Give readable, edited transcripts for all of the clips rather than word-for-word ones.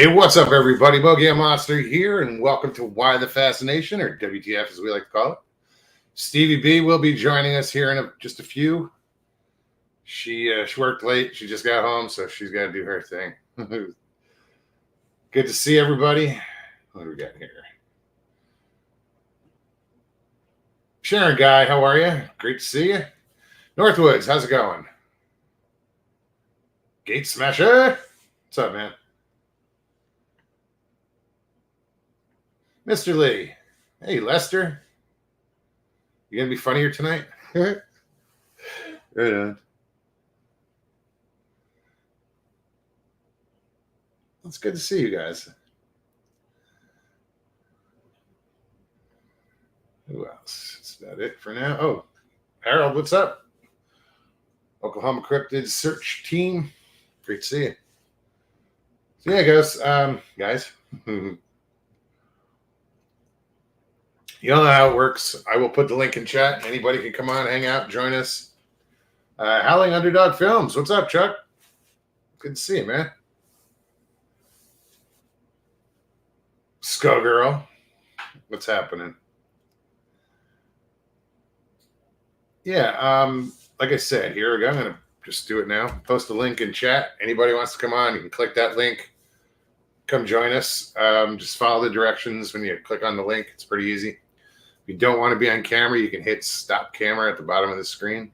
Hey, what's up, everybody? Bogey Monster here, and welcome to Why the Fascination, or WTF as we like to call it. Stevie B will be joining us here in just a few. She worked late. She just got home, so she's got to do her thing. Good to see everybody. What do we got here? Sharon Guy, how are you? Great to see you. Northwoods, how's it going? Gate Smasher, what's up, man? Mr. Lee, hey, Lester. You gonna be funnier tonight? Right on. It's good to see you guys. Who else? That's about it for now. Oh, Harold, what's up? Oklahoma Cryptid Search Team. Great to see you. So yeah, guys. You know how it works. I will put the link in chat. Anybody can come on, hang out, join us. Howling Underdog Films. What's up, Chuck? Good to see you, man. Skull Girl. What's happening? Yeah, like I said, here we go. I'm going to just do it now. Post a link in chat. Anybody wants to come on, you can click that link. Come join us. Just follow the directions when you click on the link. It's pretty easy. If you don't want to be on camera, you can hit stop camera at the bottom of the screen.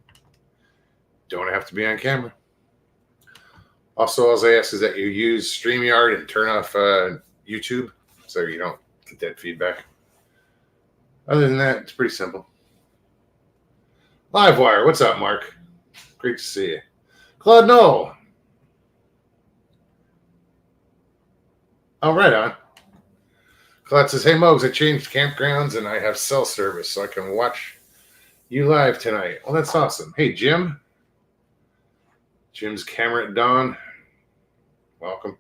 Don't have to be on camera. Also, all I ask is that you use StreamYard and turn off YouTube so you don't get that feedback. Other than that, it's pretty simple. Livewire, what's up, Mark? Great to see you. Claude Knoll. Oh, right on. Claude says, hey, Mogs, I changed campgrounds and I have cell service so I can watch you live tonight. Well, that's awesome. Hey, Jim. Jim's camera at dawn. Welcome.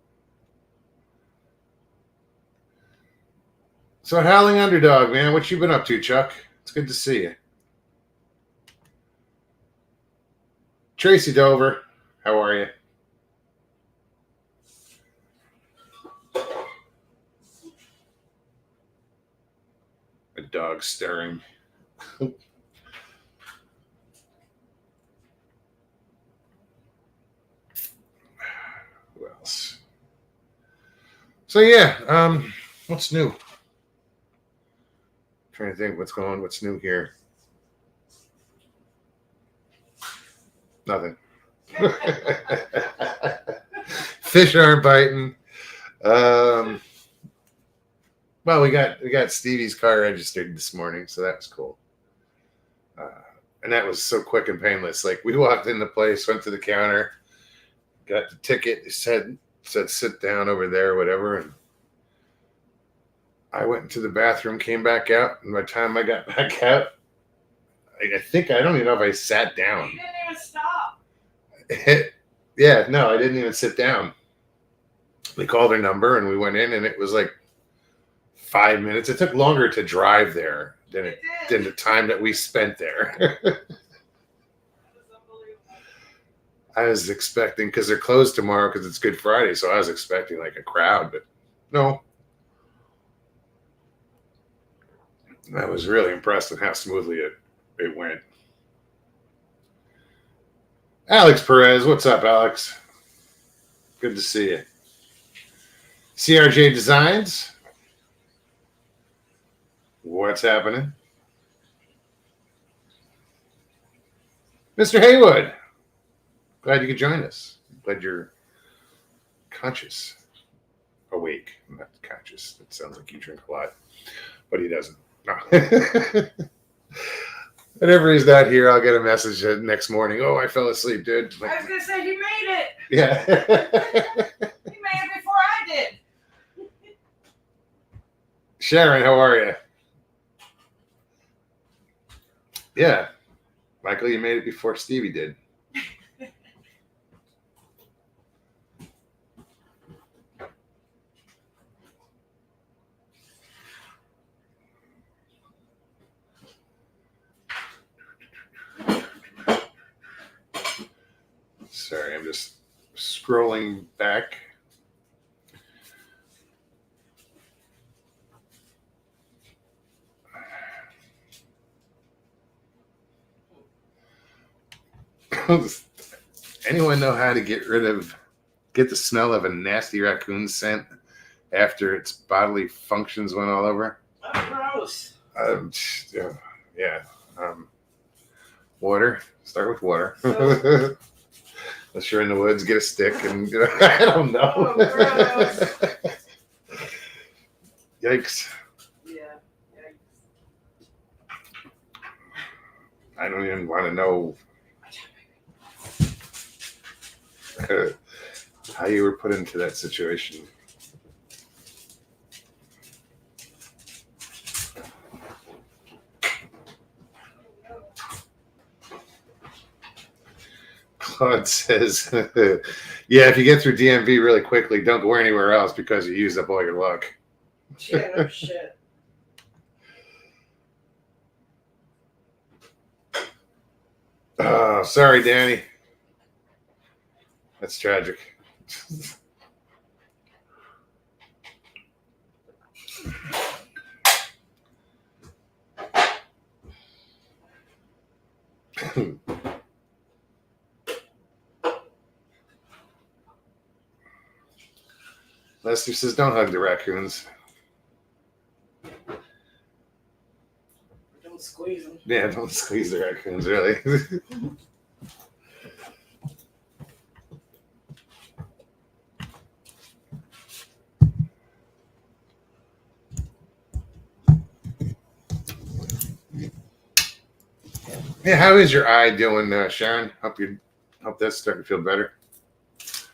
So, Howling Underdog, man, what you been up to, Chuck? It's good to see you. Tracy Dover, how are you? A dog stirring. Who else? So yeah, what's new? Trying to think what's new here. Nothing. Fish aren't biting. Well, we got Stevie's car registered this morning, so that was cool. And that was so quick and painless. Like, we walked in the place, went to the counter, got the ticket. It said sit down over there, whatever. And I went into the bathroom, came back out, and by the time I got back out, I don't even know if I sat down. You didn't even stop. Yeah, no, I didn't even sit down. They called her number, and we went in, and it was like 5 minutes. It took longer to drive there than the time that we spent there. I was expecting, because they're closed tomorrow because it's Good Friday, so I was expecting like a crowd, but no. I was really impressed with how smoothly it went. Alex Perez, what's up, Alex? Good to see you. CRJ Designs, what's happening? Mr. Haywood, glad you could join us. Glad you're conscious, awake, not conscious. That sounds like you drink a lot, but he doesn't. No. Whenever he's not here, I'll get a message next morning. Oh, I fell asleep, dude. I was going to say, he made it. Yeah. He made it before I did. Sharon, how are you? Yeah. Michael, you made it before Stevie did. Sorry, I'm just scrolling back. Anyone know how to get the smell of a nasty raccoon scent after its bodily functions went all over? Oh, gross. Yeah. Water. Start with water. So- Unless you're in the woods, get a stick and I don't know. Oh, gross. Yikes. Yeah. I don't even want to know how you were put into that situation. Claude says, yeah, if you get through DMV really quickly, don't go anywhere else because you used up all your luck. Yeah, no shit. Oh, sorry, Danny. That's tragic. Lester says, don't hug the raccoons. Don't squeeze them. Yeah, don't squeeze the raccoons, really. Yeah, how is your eye doing, Sharon? Hope that's starting to feel better.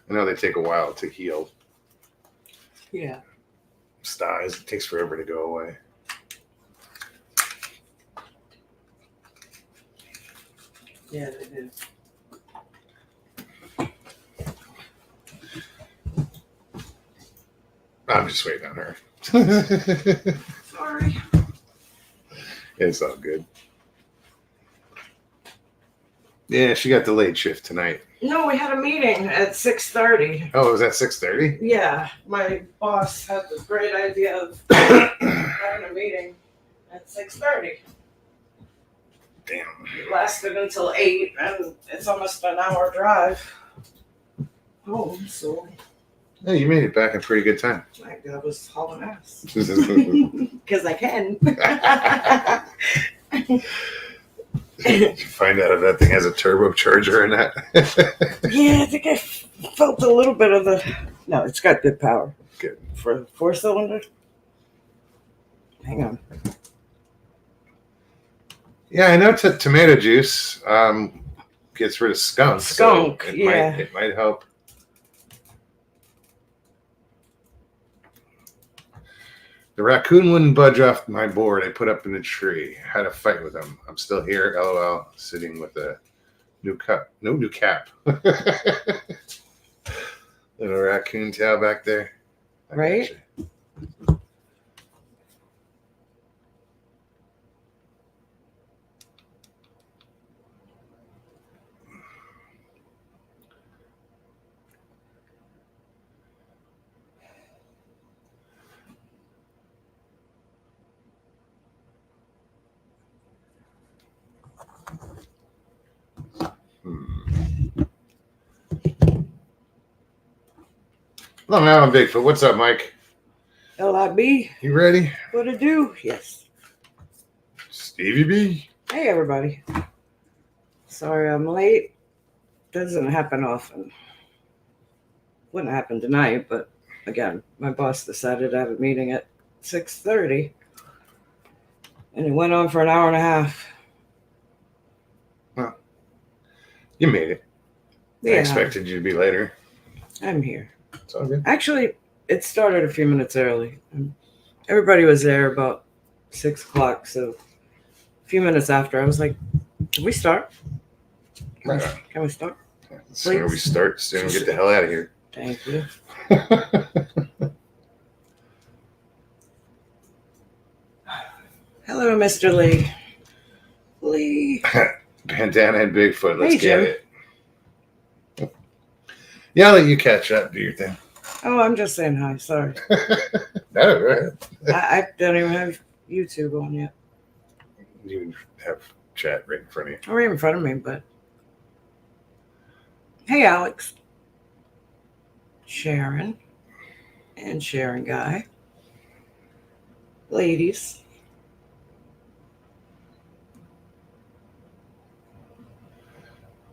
I know they take a while to heal. Yeah. Styes, it takes forever to go away. Yeah, they do. I'm just waiting on her. Sorry. It's all good. Yeah, she got the late shift tonight. No, we had a meeting at 6:30. Oh, it was at 6:30? Yeah, my boss had the great idea of having a meeting at 6:30. Damn. It lasted until 8, and it's almost an hour drive home, so Hey, you made it back in pretty good time. I was hauling ass. Did Because I can. you find out if that thing has a turbocharger in that? Yeah, I think I felt a little bit of the... No, it's got good power. Good. For the 4-cylinder? Hang on. Yeah, I know tomato juice gets rid of skunk. Skunk, so yeah. It might help. The raccoon wouldn't budge off my board I put up in the tree. Had a fight with him. I'm still here, LOL, sitting with a new cap. Little raccoon tail back there. I Right? gotcha. Long Island Bigfoot. What's up, Mike? LIB, You ready? what to do? Yes. Stevie B. Hey, everybody. Sorry I'm late. Doesn't happen often. Wouldn't happen tonight, but again, my boss decided to have a meeting at 6:30, and it went on for an hour and a half. You made it. Yeah, I expected you to be later. I'm here. It's all good. Actually, it started a few minutes early. Everybody was there about 6 o'clock, so a few minutes after, I was like, can we start? Right on. Can we start? The sooner we start, the sooner we get the hell out of here. Thank you. Hello, Mr. Lee. Lee. Bandana and Bigfoot. Let's Hey, get Jim. it. Yeah, I'll let you catch up. Do your thing. Oh, I'm just saying hi. Sorry. No, right. I don't even have YouTube on yet. You have chat right in front of you. Or right in front of me, but Hey, Alex. Sharon and Sharon Guy. Ladies.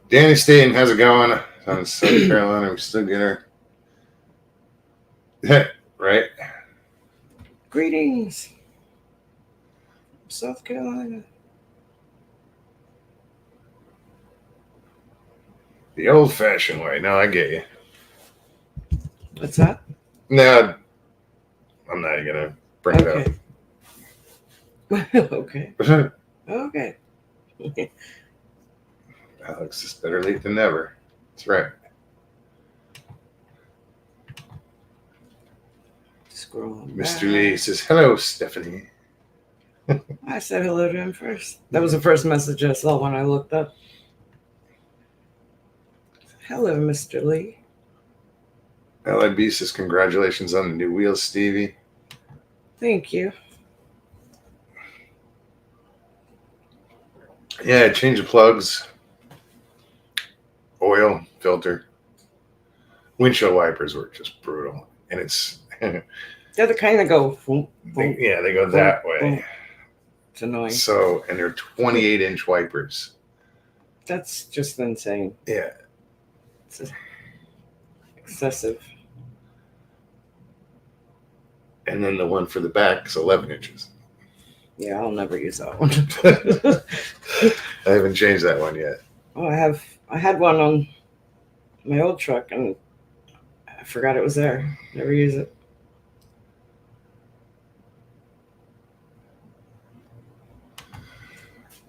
Danny Staten, how's it going? I'm in South Carolina. We still get her. Right? Greetings. South Carolina. The old fashioned way. No, I get you. What's that? No, I'm not going to bring Okay. Okay. it up. Okay. Alex is better late than never. That's right. Scrolling Mr. back. Lee says, hello, Stephanie. I said hello to him first. That was the first message I saw when I looked up. Hello, Mr. Lee. LIB says, congratulations on the new wheels, Stevie. Thank you. Yeah, change the plugs, oil, filter. Windshield wipers were just brutal. And it's, They're the kind that go, boom, boom, they go that way. boom. It's annoying. So, and they're 28-inch wipers. That's just insane. Yeah. It's excessive. And then the one for the back is 11 inches. Yeah, I'll never use that one. I haven't changed that one yet. Oh, I had one on my old truck and I forgot it was there. Never use it.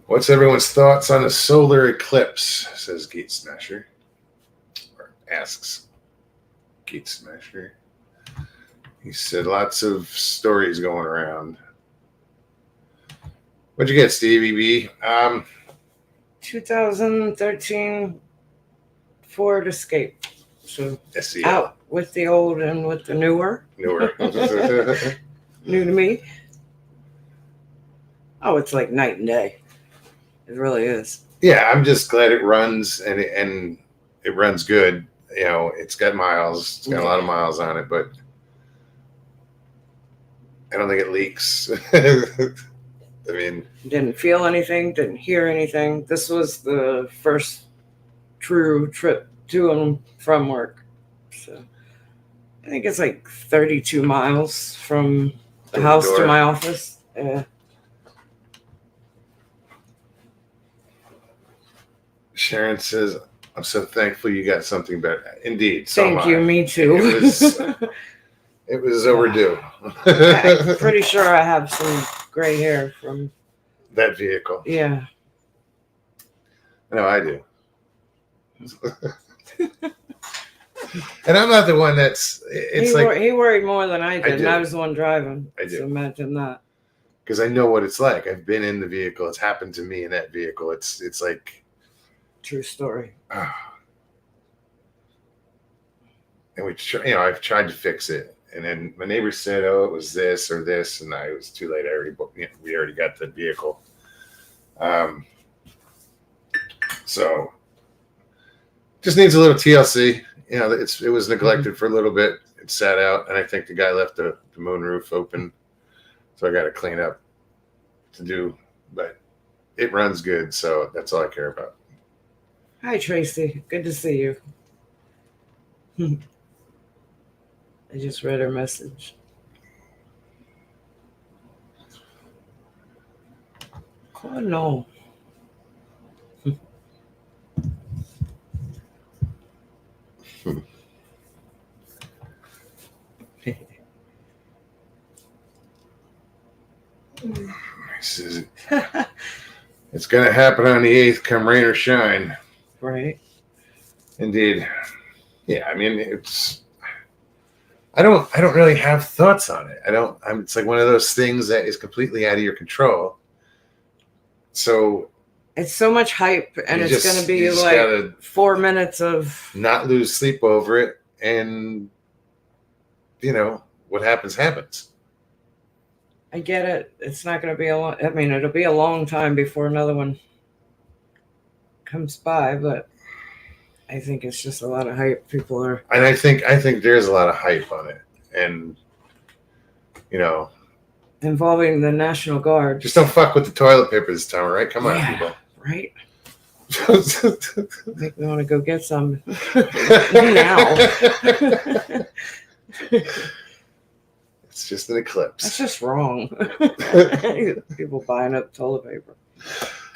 What's everyone's thoughts on a solar eclipse? Says Gate Smasher. Or asks Gate Smasher. He said lots of stories going around. What'd you get, Stevie B? 2013 Ford Escape. So SEL. out with the old and with the newer. Newer. New to me. Oh, it's like night and day. It really is. Yeah, I'm just glad it runs and it runs good. You know, it's got miles. It's got a lot of miles on it, but I don't think it leaks. I mean, Didn't feel anything, didn't hear anything. This was the first true trip to and from work. So I think it's like 32 miles from the Door to house to door. my office. Yeah. Sharon says, I'm so thankful you got something better. Indeed. So Thank you, me too. It was overdue. I'm pretty sure I have some gray hair from That vehicle. yeah. No, I do. And I'm not the one that's, it's He worried more than I did, and do. I was the one driving. I do. So imagine that. because I know what it's like. I've been in the vehicle. It's happened to me in that vehicle. It's like, True story. and I've tried to fix it, and then my neighbor said, "Oh, it was this or this," and it was too late. We already got the vehicle. So just needs a little TLC. It was neglected for a little bit. It sat out, and I think the guy left the moonroof open, so I got to clean up to do. But it runs good, so that's all I care about. Hi, Tracy. Good to see you. I just read her message. Oh, no. It's going to happen on the 8th, come rain or shine. Right. Indeed. Yeah, I mean, I don't really have thoughts on it. It's like one of those things that is completely out of your control. So it's so much hype, and it's going to be like 4 minutes of not lose sleep over it, and what happens. I get it. It's not going to be it'll be a long time before another one comes by, but I think it's just a lot of hype. People are, And I think there's a lot of hype on it, and you know, involving the National Guard. just don't fuck with the toilet paper this time, all right? Come on, Yeah, people. right? It's Make me want to go get some now. just an eclipse. That's just wrong. People buying up toilet paper.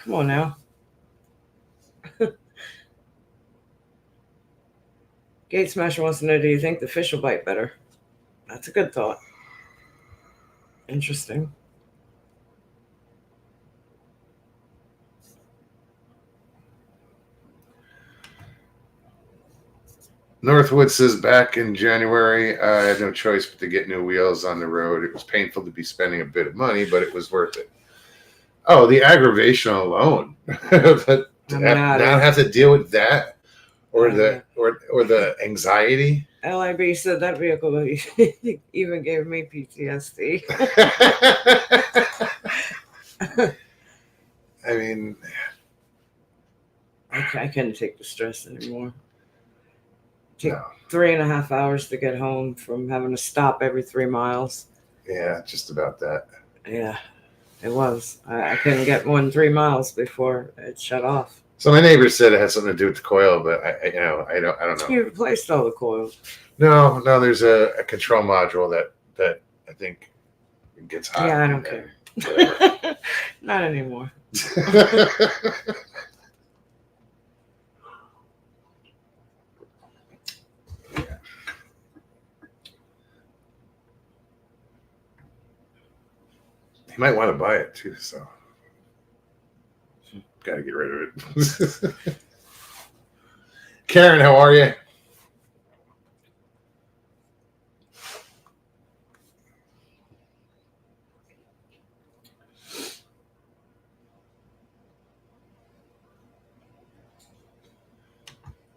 Come on now. Gate Smasher wants to know, do you think the fish will bite better? That's a good thought. Interesting. Northwood says back in January, I had no choice but to get new wheels on the road. It was painful to be spending a bit of money, but it was worth it. Oh, the aggravation alone. But to not have to deal with that, or the anxiety. LIB said that vehicle even gave me PTSD. I mean, I couldn't take the stress anymore. Take no. 3.5 hours to get home from having to stop every 3 miles. Yeah, just about that. Yeah, it was. I couldn't get more than 3 miles before it shut off. So my neighbor said it had something to do with the coil, but I don't know. You replaced all the coils. No, there's a control module that I think gets hot. Yeah, I don't care. Not anymore. He might want to buy it too, so gotta get rid of it. Karen, how are you?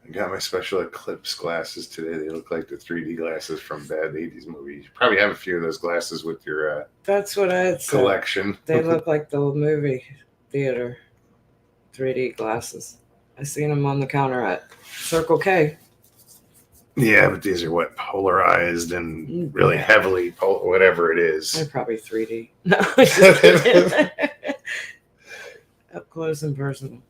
I got my special Eclipse glasses today. They look like the 3D glasses from bad 80s movies. You probably have a few of those glasses with your That's what I had said. collection. They look like the movie theater 3D glasses. I seen them on the counter at Circle K. Yeah, but these are what, polarized and really heavily, whatever it is. They're probably 3D. No, just kidding. Up close and personal.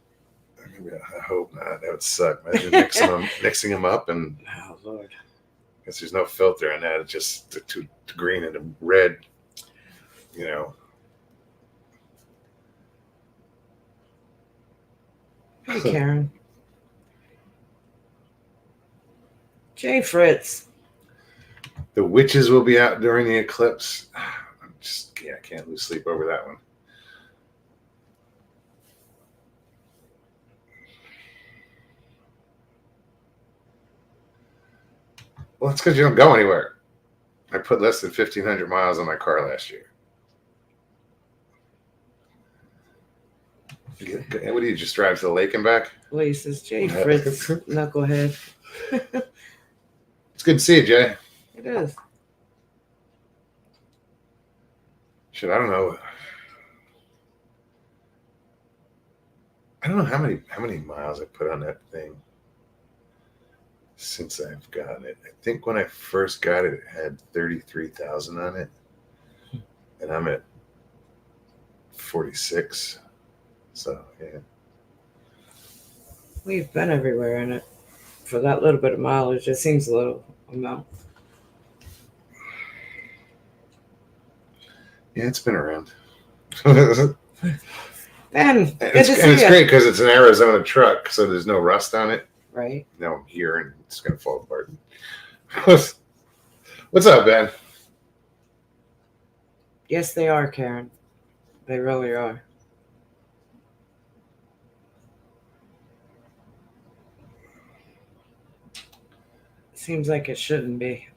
I hope not. That would suck. Imagine mixing them up, and oh Lord, I guess there's no filter in that. It's just the green and the red. You know. Hey Karen. Jay Fritz. The witches will be out during the eclipse. I can't lose sleep over that one. Well, it's because you don't go anywhere. I put less than 1,500 miles on my car last year. What do you just drive to the lake and back? Lisa's Jay Fritz, knucklehead. It's good to see you, Jay. It is. Shit, I don't know. I don't know how many miles I put on that thing since I've gotten it. I think when I first got it, it had 33,000 on it, and I'm at 46. So yeah, We've been everywhere in it. For that little bit of mileage, it seems a little amount. Yeah, it's been around. Ben, it's great because it's an Arizona truck, so there's no rust on it. Right. Now I'm here and it's gonna fall apart. What's up, Ben? Yes, they are, Karen. They really are. Seems like it shouldn't be.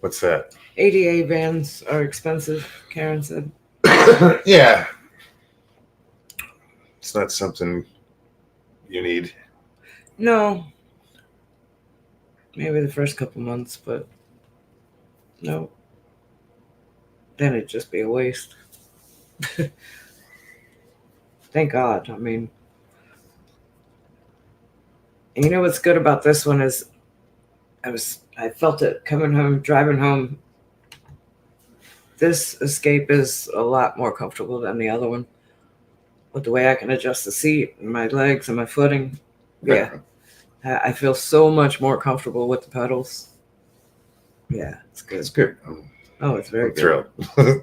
What's that? ADA vans are expensive, Karen said. Yeah. It's not something you need. No. Maybe the first couple months, but no. Then it'd just be a waste. Thank God. I mean, And you know what's good about this one is I felt it coming home, driving home. This Escape is a lot more comfortable than the other one. With the way I can adjust the seat and my legs and my footing. Yeah. I feel so much more comfortable with the pedals. Yeah, it's good. It's good. Oh, it's very I'm good. thrilled.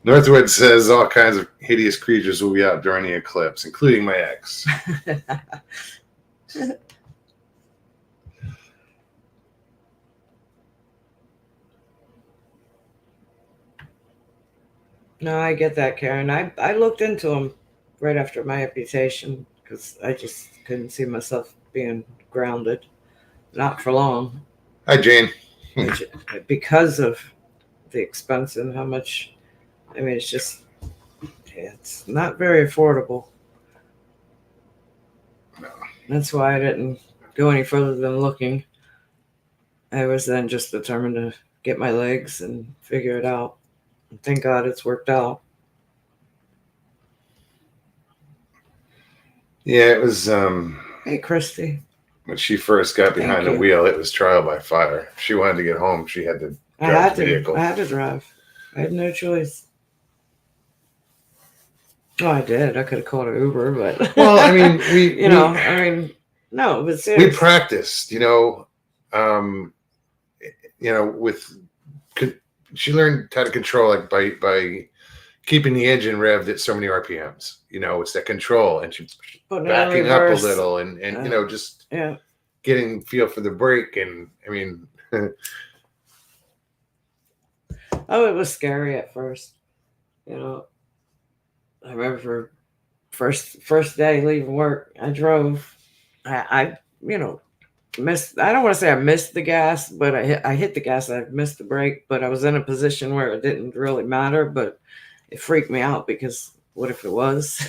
Northwood says all kinds of hideous creatures will be out during the eclipse, including my ex. No, I get that, Karen. I looked into them right after my amputation because I just couldn't see myself being grounded. Not for long. Hi, Jane. Because of the expense and how much, I mean, it's not very affordable. No. That's why I didn't go any further than looking. I was then just determined to get my legs and figure it out. And thank God it's worked out. Yeah, it was. Hey, Christy. When she first got behind the wheel, it was trial by fire. If she wanted to get home, she had to drive the vehicle. I had to drive. I had no choice. Oh, I did. I could have called an Uber, but well, I mean, no, but seriously, we practiced. She learned how to control it by keeping the engine revved at so many RPMs. It's that control, and she backing up a little, and just getting feel for the brake. And I mean, oh, it was scary at first. I remember first day leaving work, I drove. I missed. I don't want to say I missed the gas, but I hit the gas. I missed the brake, but I was in a position where it didn't really matter. But it freaked me out because what if it was?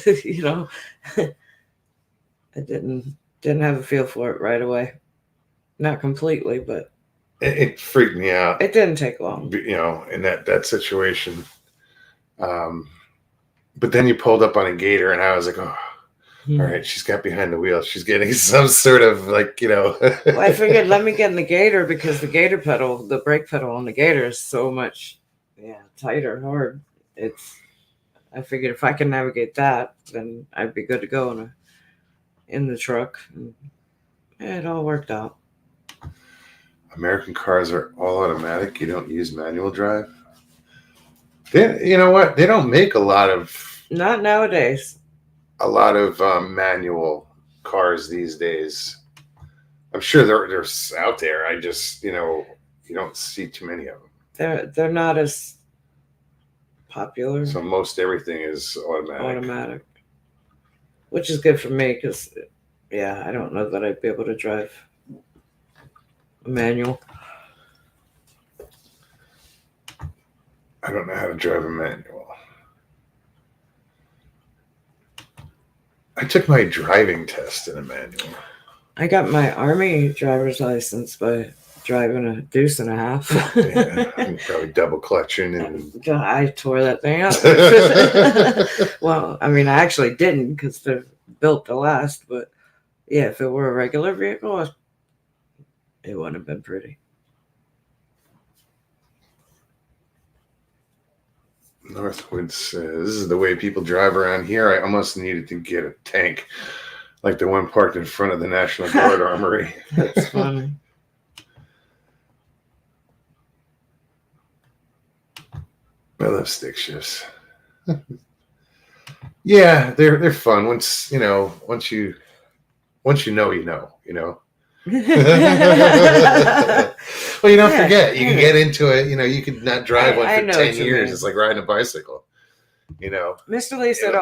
I didn't have a feel for it right away. Not completely, but it freaked me out. It didn't take long. In that situation. But then you pulled up on a gator, and I was like, oh, all right, she's got behind the wheel. She's getting some sort of Well, I figured let me get in the gator because the gator pedal, the brake pedal on the gator is so much, tighter, hard. I figured if I can navigate that, then I'd be good to go in the truck. And it all worked out. American cars are all automatic. You don't use manual drive. You know what? They don't make a lot of. Not nowadays. A lot of manual cars these days. I'm sure they're out there. I just you don't see too many of them. They're not as popular. So most everything is automatic. Which is good for me because, I don't know that I'd be able to drive a manual. I don't know how to drive a manual. I took my driving test in a manual. I got my Army driver's license by driving a deuce and a half. I'm probably double clutching. And I tore that thing up. Well, I mean, I actually didn't because they're built to last. But if it were a regular vehicle, it wouldn't have been pretty. Northwood says, the way people drive around here, I almost needed to get a tank like the one parked in front of the National Guard Armory. That's funny. I love stick shifts. Yeah, they're fun. Once you know, you know. Well, you don't forget. You can get into it. You could not drive one for 10 years. It's like riding a bicycle. Mr. Lee said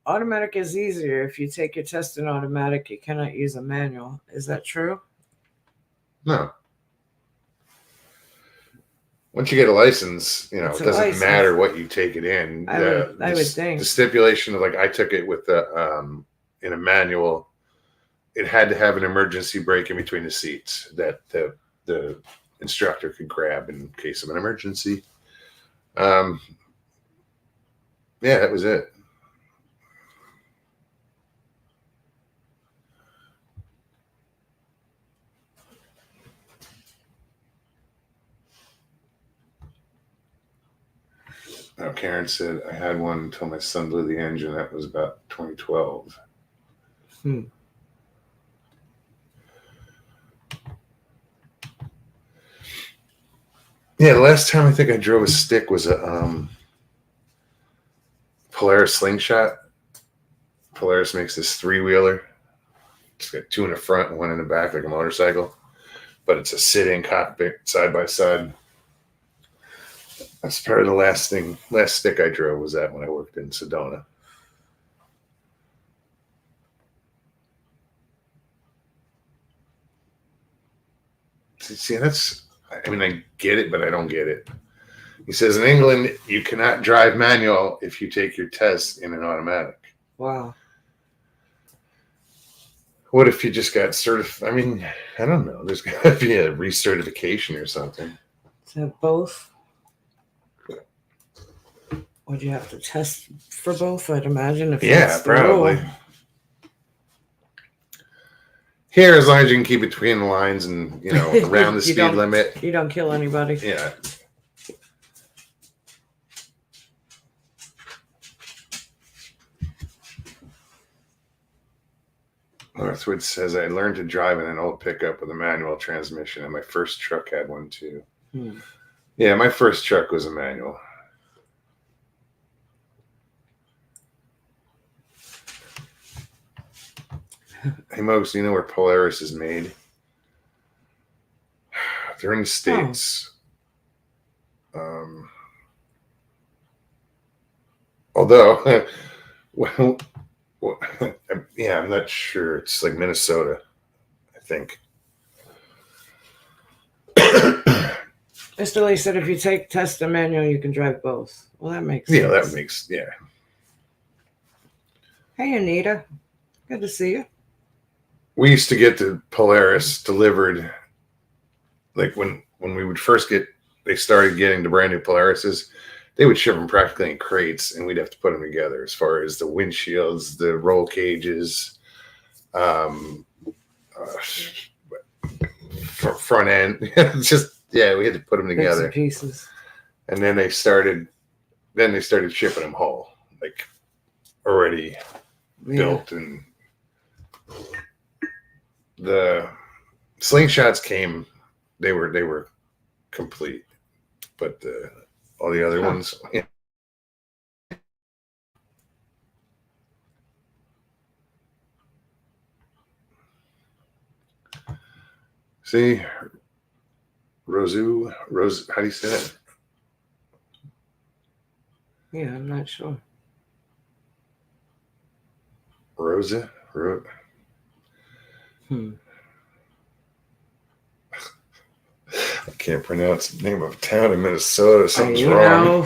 automatic is easier. If you take your test in automatic, you cannot use a manual. Is that true? No. Once you get a license, it doesn't matter what you take it in. I would think. The stipulation of I took it with in a manual, it had to have an emergency brake in between the seats that the instructor could grab in case of an emergency. That was it. Oh, Karen said, I had one until my son blew the engine. That was about 2012. Yeah, the last time I think I drove a stick was a Polaris slingshot. Polaris makes this 3-wheeler. It's got 2 in the front and 1 in the back, like a motorcycle. But it's a sit-in cockpit, side by side. That's probably the last stick I drove was that when I worked in Sedona. See, I mean, I get it, but I don't get it. He says, in England, you cannot drive manual if you take your test in an automatic. Wow. What if you just got certified? I mean, I don't know. There's got to be a recertification or something. To have both? Would you have to test for both? I'd imagine. If Yeah, probably. Here, as long as you can keep between the lines and, you know, around the speed limit. You don't kill anybody. Yeah. Northwood says, I learned to drive in an old pickup with a manual transmission, and my first truck had one too. Yeah, my first truck was a manual. Hey, Mokes, do you know where Polaris is made? They're in the States. Although, well, yeah, I'm not sure. It's like Minnesota, I think. Mr. Lee said if you take test and manual, you can drive both. Well, that makes sense. Yeah, that makes, yeah. Hey, Anita. Good to see you. We used to get the Polaris delivered, like when we would first they started getting the brand new Polarises, they would ship them practically in crates, and we'd have to put them together as far as the windshields, the roll cages, front end. Just, yeah, we had to put them together. Bits and pieces. And then they started shipping them whole, like already built, and the slingshots came. They were complete, but all the other ones. Yeah. See, Rose, how do you say that? Yeah, I'm not sure. Rosa? I can't pronounce the name of a town in Minnesota. Something's wrong.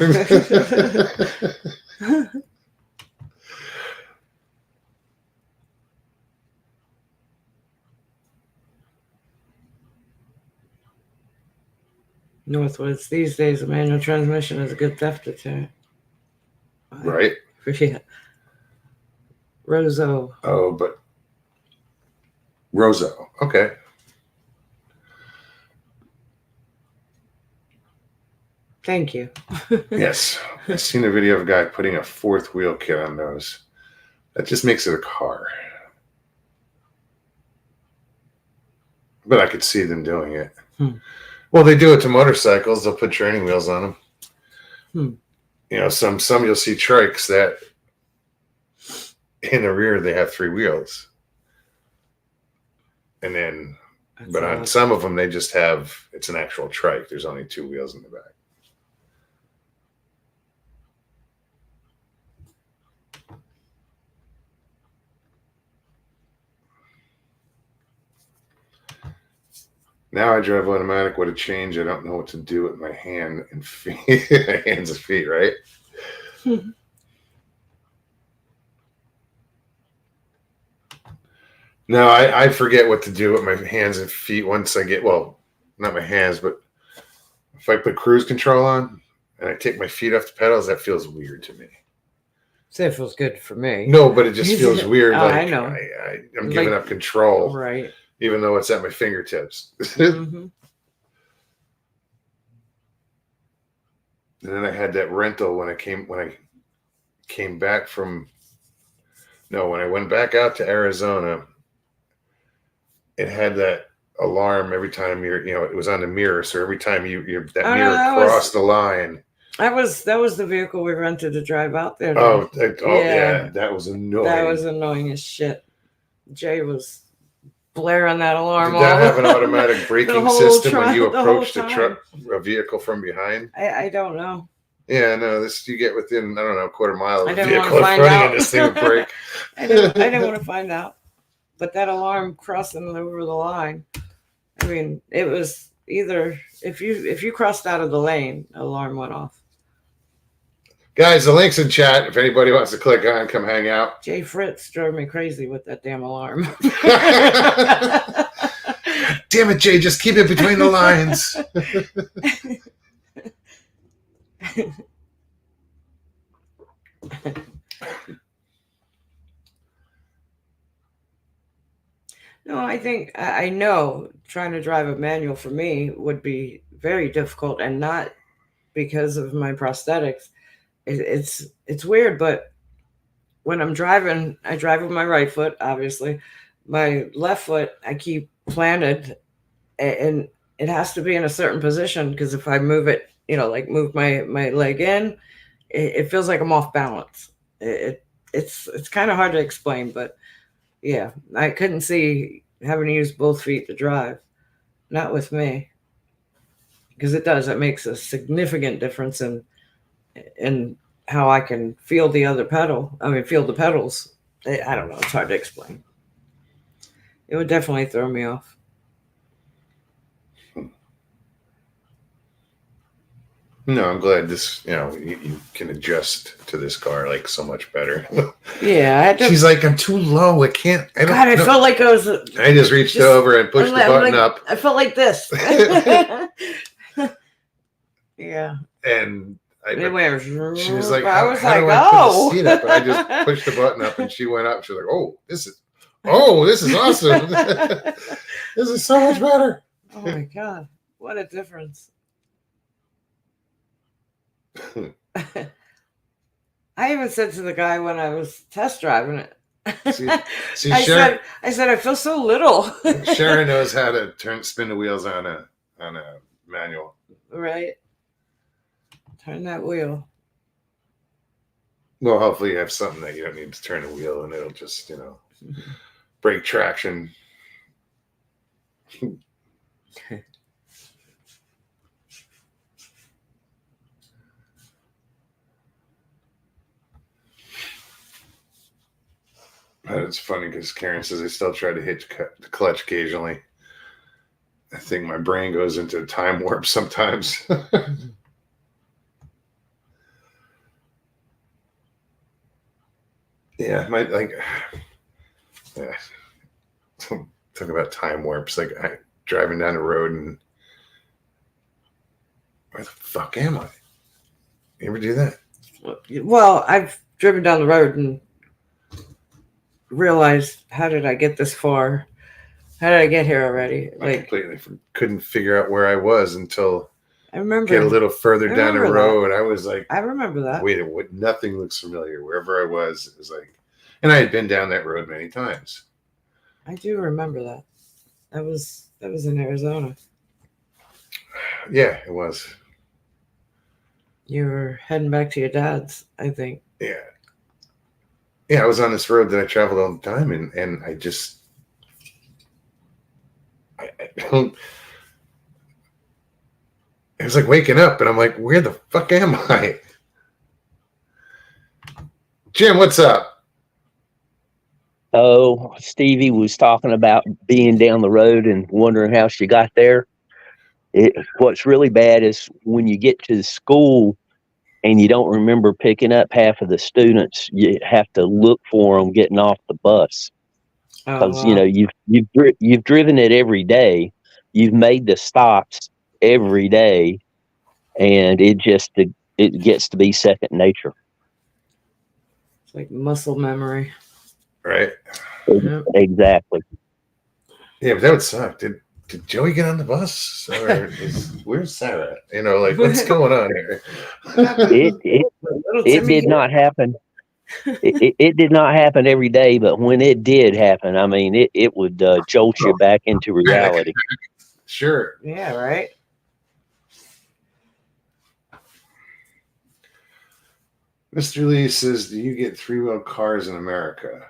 Northwoods. These days, a manual transmission is a good theft deterrent. Right? Yeah. Roso. Oh, but Roso. Okay. Thank you. Yes. I've seen a video of a guy putting a 4th wheel kit on those. That just makes it a car. But I could see them doing it. Well, they do it to motorcycles. They'll put training wheels on them. You know, some you'll see trikes that in the rear they have 3 wheels. And then, but on some of them they just have, it's an actual trike. There's only 2 wheels in the back. Now I drive automatic. What a change. I don't know what to do with my hand and feet. Hands and feet, right? No, I forget what to do with my hands and feet once I get, well, not my hands, but if I put cruise control on and I take my feet off the pedals, that feels weird to me. Say it feels good for me. No, but it just feels weird. Oh, like I know. I'm giving up control. Right. Even though it's at my fingertips. And then I had that rental when I came back from. No, when I went back out to Arizona, it had that alarm every time it was on the mirror. So every time mirror crossed the line. That was the vehicle we rented to drive out there. Yeah, that was annoying. That was annoying as shit. Jay was blaring that alarm. Did that have an automatic braking system when you approached a vehicle from behind? I don't know. Yeah, no. You get within, I don't know, a quarter mile of the vehicle running and this thing would break. I didn't want to find out. But that alarm crossing over the line, I mean, it was either if you crossed out of the lane, alarm went off. Guys, the link's in chat. If anybody wants to click on, come hang out. Jay Fritz drove me crazy with that damn alarm. Damn it, Jay, just keep it between the lines. No, I know trying to drive a manual for me would be very difficult, and not because of my prosthetics. It's weird, but when I'm driving, I drive with my right foot, obviously. My left foot, I keep planted, and it has to be in a certain position, because if I move it, like move my leg in, it feels like I'm off balance. It's kind of hard to explain, but yeah, I couldn't see having to use both feet to drive. Not with me. Because it makes a significant difference in how I can feel the other pedal. I mean, feel the pedals. I don't know. It's hard to explain. It would definitely throw me off. No, I'm glad this, you can adjust to this car like so much better. Yeah. She's like, I'm too low. I can't. I felt like I was. I just reached over and pushed the button up. I felt like this. Yeah. And she was like, I was like, oh. Put the seat up? And I just pushed the button up and she went up. She was like, oh, this is awesome. This is so much better. Oh my God. What a difference. I even said to the guy when I was test driving it, I said, I feel so little. Sharon knows how to spin the wheels on a manual. Right. Turn that wheel. Well, hopefully you have something that you don't need to turn the wheel and it'll just, break traction. It's funny because Karen says I still try to hit the clutch occasionally. I think my brain goes into time warp sometimes. Yeah, talk about time warps. Like driving down the road and where the fuck am I? You ever do that? Well, I've driven down the road and realized, how did I get this far? How did I get here already? I completely couldn't figure out where I was until I remember get a little further down the road. I was like, I remember that. Wait, nothing looks familiar. Wherever I was, it was like, and I had been down that road many times. I do remember that. That was in Arizona. Yeah, it was. You were heading back to your dad's, I think. Yeah. Yeah, I was on this road that I traveled all the time, and I just, I don't. It was like waking up, and I'm like, where the fuck am I? Jim, what's up? Oh, Stevie was talking about being down the road and wondering how she got there. What's really bad is when you get to the school and you don't remember picking up half of the students, you have to look for them getting off the bus. Because you've driven it every day, you've made the stops every day, and it gets to be second nature. It's like muscle memory, right? Exactly. Yeah, but that would suck. did Joey get on the bus? Or where's Sarah? You know, like, what's going on here? It did not happen. It did not happen every day, but when it did happen, I mean, it would jolt you back into reality. Sure. Yeah, right. Mr. Lee says, do you get 3-wheel cars in America?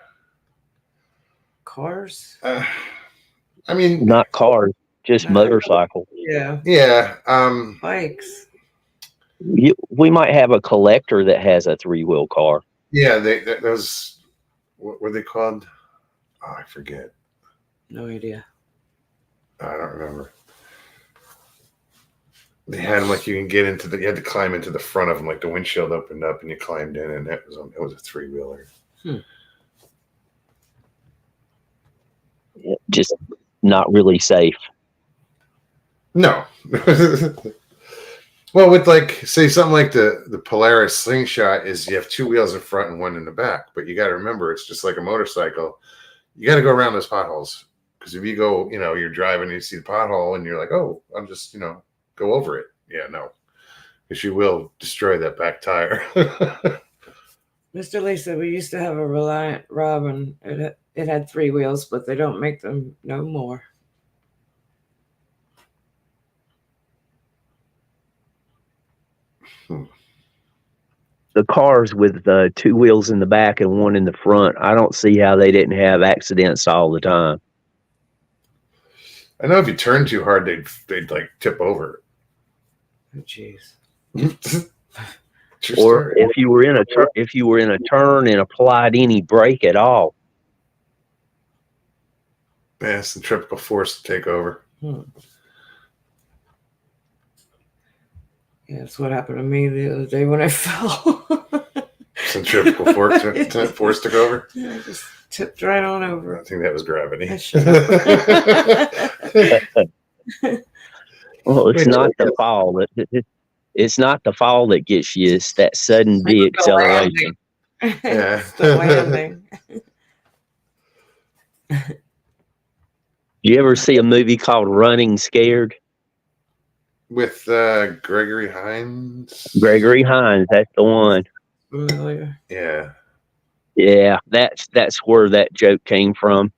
Cars? I mean, not cars, just motorcycles. Yeah. Yeah. Bikes. We might have a collector that has a 3-wheel car. Yeah, those, what were they called? Oh, I forget. No idea. I don't remember. They had them like you can get into you had to climb into the front of them, like the windshield opened up and you climbed in, and it was a 3-wheeler. Just not really safe. No. Well, with like, say something like the Polaris slingshot is you have 2 wheels in front and 1 in the back, but you got to remember it's just like a motorcycle. You got to go around those potholes, because if you go, you're driving and you see the pothole and you're like, oh, I'm just, go over it. Yeah, no, because you will destroy that back tire. Mr. Lee said we used to have a Reliant Robin. It had 3 wheels, but they don't make them no more. The cars with 2 wheels in the back and 1 in the front, I don't see how they didn't have accidents all the time. I know if you turn too hard, they'd like tip over. Oh, jeez. Or if you were in a turn and applied any brake at all. Yeah, it's the centrifugal force to take over. Yeah, that's what happened to me the other day when I fell. Centrifugal force took over? Yeah, I just tipped right on over. I think that was gravity. Well, it's not the fall. It's not the fall that gets you. It's that sudden deacceleration. Yeah. It's the landing. You ever see a movie called Running Scared? With Gregory Hines? Gregory Hines, that's the one. Familiar. Yeah. Yeah, that's where that joke came from.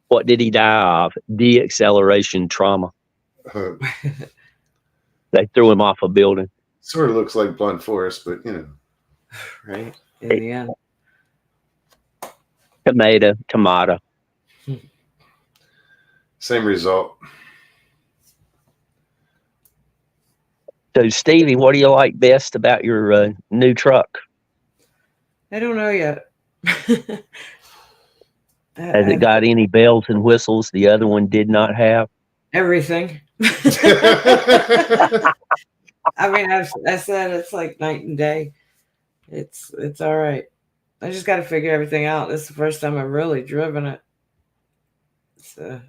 What did he die of? Deacceleration trauma. They threw him off a building. Sort of looks like blunt force, but Right. In the end. Tomato. Same result. So, Stevie, what do you like best about your new truck? I don't know yet. Has it got any bells and whistles the other one did not have? Everything. I mean, I said it's like night and day. It's all right. I just got to figure everything out. This is the first time I've really driven it. So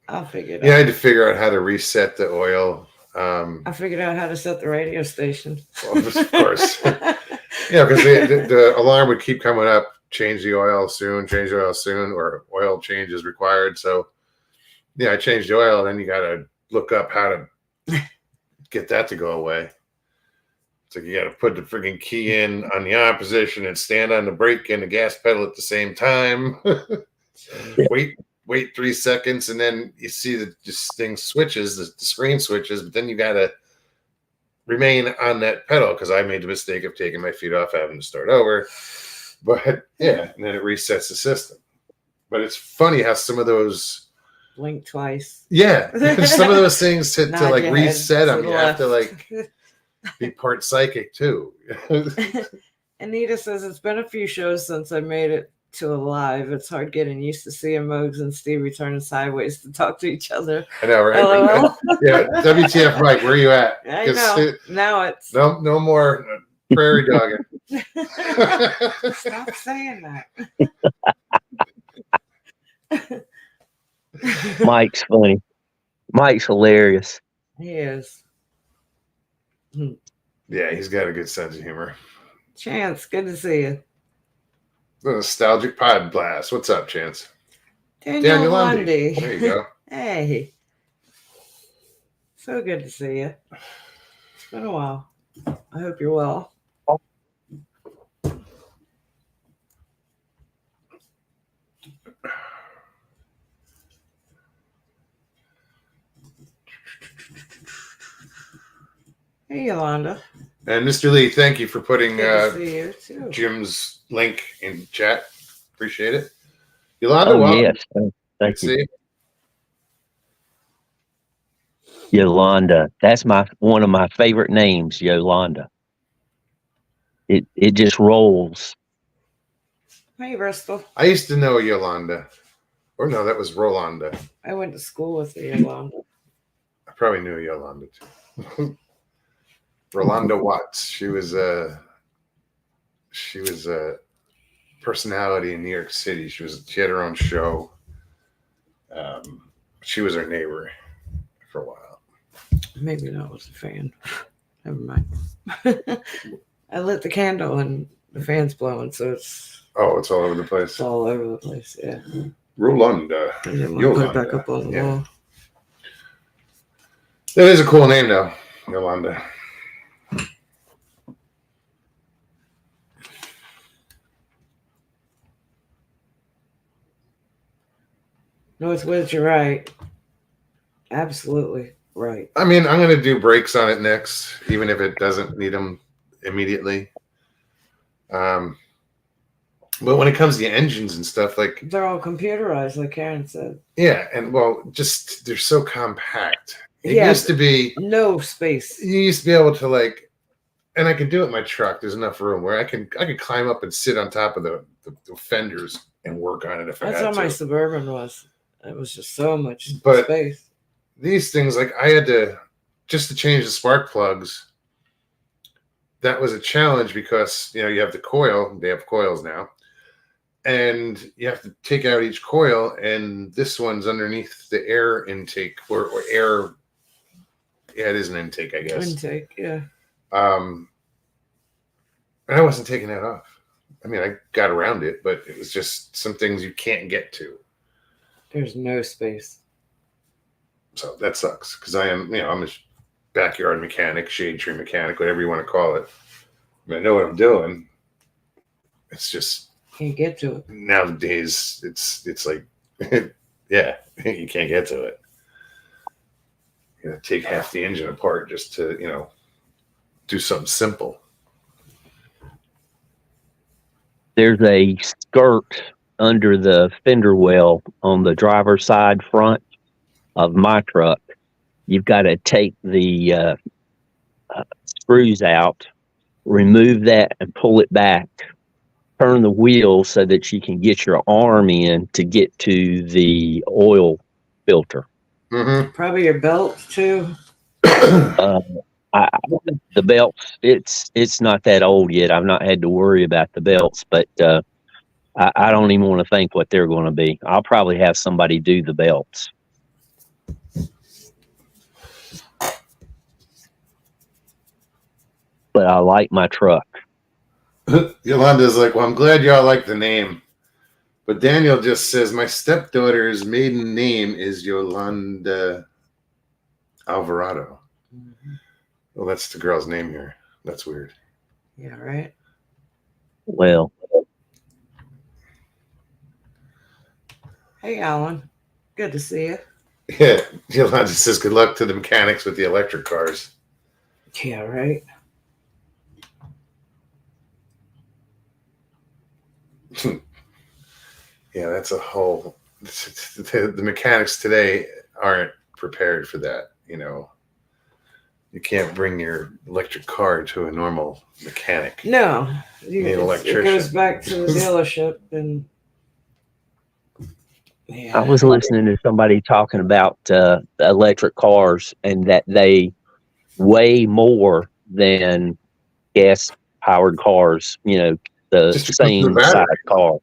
I'll figure it out. Yeah, I had to figure out how to reset the oil. I figured out how to set the radio station. Well, of course. Yeah, because the alarm would keep coming up, change the oil soon, or oil change is required. So, yeah, I changed the oil, and then you got to look up how to get that to go away. So you got to put the freaking key in on the on position and stand on the brake and the gas pedal at the same time. Wait 3 seconds, and then you see that this thing switches, the screen switches, but then you got to remain on that pedal, because I made the mistake of taking my feet off, having to start over. But yeah, and then it resets the system. But it's funny how some of those blink twice. Yeah, some of those things to like reset them, to you have to like be part psychic too. Anita says it's been a few shows since I made it to a live. It's hard getting used to seeing Mogs and Stevie turning sideways to talk to each other. I know, right? LOL. Yeah, WTF, Mike, where are you at? I know. Now it's no more prairie dogging. Stop saying that. Mike's funny. Mike's hilarious. He is. Yeah, he's got a good sense of humor. Chance, good to see you. The Nostalgic Pod Blast. What's up, Chance? Daniel Lundy. There you go. Hey. So good to see you. It's been a while. I hope you're well. Hey, Yolanda. And Mr. Lee, thank you for putting Good to see you too. Jim's link in chat. Appreciate it. Yolanda, Oh, welcome. yes. Good Thank to you. see you. Yolanda. That's one of my favorite names, Yolanda. It just rolls. Hey, Bristol. I used to know Yolanda. Or no, that was Rolanda. I went to school with you, Yolanda. I probably knew Yolanda too. Rolanda Watts. She was a personality in New York City. She had her own show. She was our neighbor for a while. Maybe I was a fan. Never mind. I lit the candle and the fan's blowing, so it's It's all over the place. It's all over the place, yeah. Rolanda. I didn't want to put it back up on the wall. That is a cool name, though, Yolanda. Northwoods, you're right. Absolutely right. I mean, I'm going to do breaks on it next, even if it doesn't need them immediately. But when it comes to engines and stuff, like they're all computerized, like Karen said. Yeah, and just they're so compact. It used to be no space. You used to be able to and I can do it in my truck. There's enough room where I could climb up and sit on top of the fenders and work on it if I had to. That's how my Suburban was. It was just so much space. These things, I had to change the spark plugs. That was a challenge because you have the coil. They have coils now. And you have to take out each coil, and this one's underneath the air intake or air. Yeah, it is an intake, I guess. Intake, yeah. And I wasn't taking that off. I mean, I got around it, but it was just some things you can't get to. There's no space. So that sucks because I'm a backyard mechanic, shade tree mechanic, whatever you want to call it. I mean, I know what I'm doing. It's just. Can't get to it nowadays. It's like, yeah, you can't get to it. Take half the engine apart just to do something simple. There's a skirt under the fender well on the driver's side front of my truck. You've got to take the screws out, remove that, and pull it back. Turn the wheel so that you can get your arm in to get to the oil filter. Mm-hmm. Probably your belt too. The belts, it's not that old yet. I've not had to worry about the belts, but I don't even want to think what they're going to be. I'll probably have somebody do the belts. But I like my truck. Yolanda's like, well, I'm glad y'all like the name. But Daniel just says, my stepdaughter's maiden name is Yolanda Alvarado. Mm-hmm. Well, that's the girl's name here. That's weird. Yeah, right? Well. Hey, Alan. Good to see you. Yeah, Yolanda says, good luck to the mechanics with the electric cars. Yeah, right? Yeah, that's a whole. The mechanics today aren't prepared for that. You can't bring your electric car to a normal mechanic. No, you need an electrician. It goes back to the dealership, and I was listening to somebody talking about electric cars and that they weigh more than gas-powered cars. The same size car.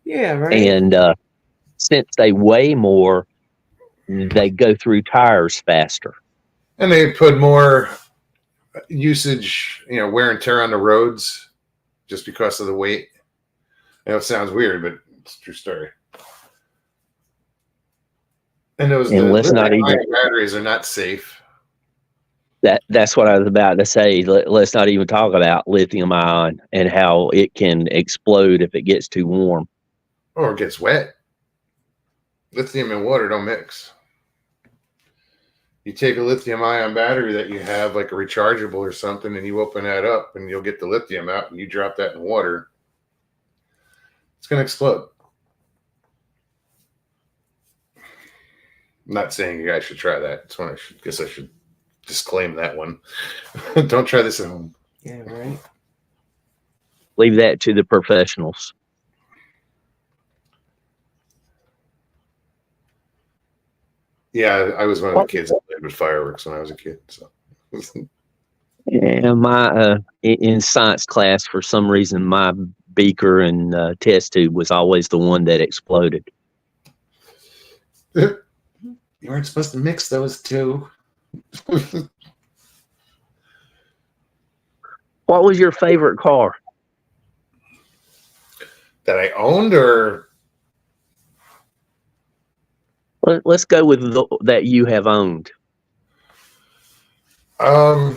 Yeah, right. And since they weigh more, they go through tires faster. And they put more usage, wear and tear on the roads just because of the weight. I know it sounds weird, but it's a true story. And those batteries are not safe. That's what I was about to say. Let's not even talk about lithium ion and how it can explode if it gets too warm. Or it gets wet. Lithium and water don't mix. You take a lithium ion battery that you have, like a rechargeable or something, and you open that up and you'll get the lithium out, and you drop that in water, it's going to explode. I'm not saying you guys should try that. It's one I should disclaim that one. Don't try this at home. Yeah, right. Leave that to the professionals. Yeah, I was one of the kids that played with fireworks when I was a kid. So, Yeah, my in science class, for some reason, my beaker and test tube was always the one that exploded. you weren't supposed to mix those two. What was your favorite car? That I owned, or Let's go with that you have owned. probably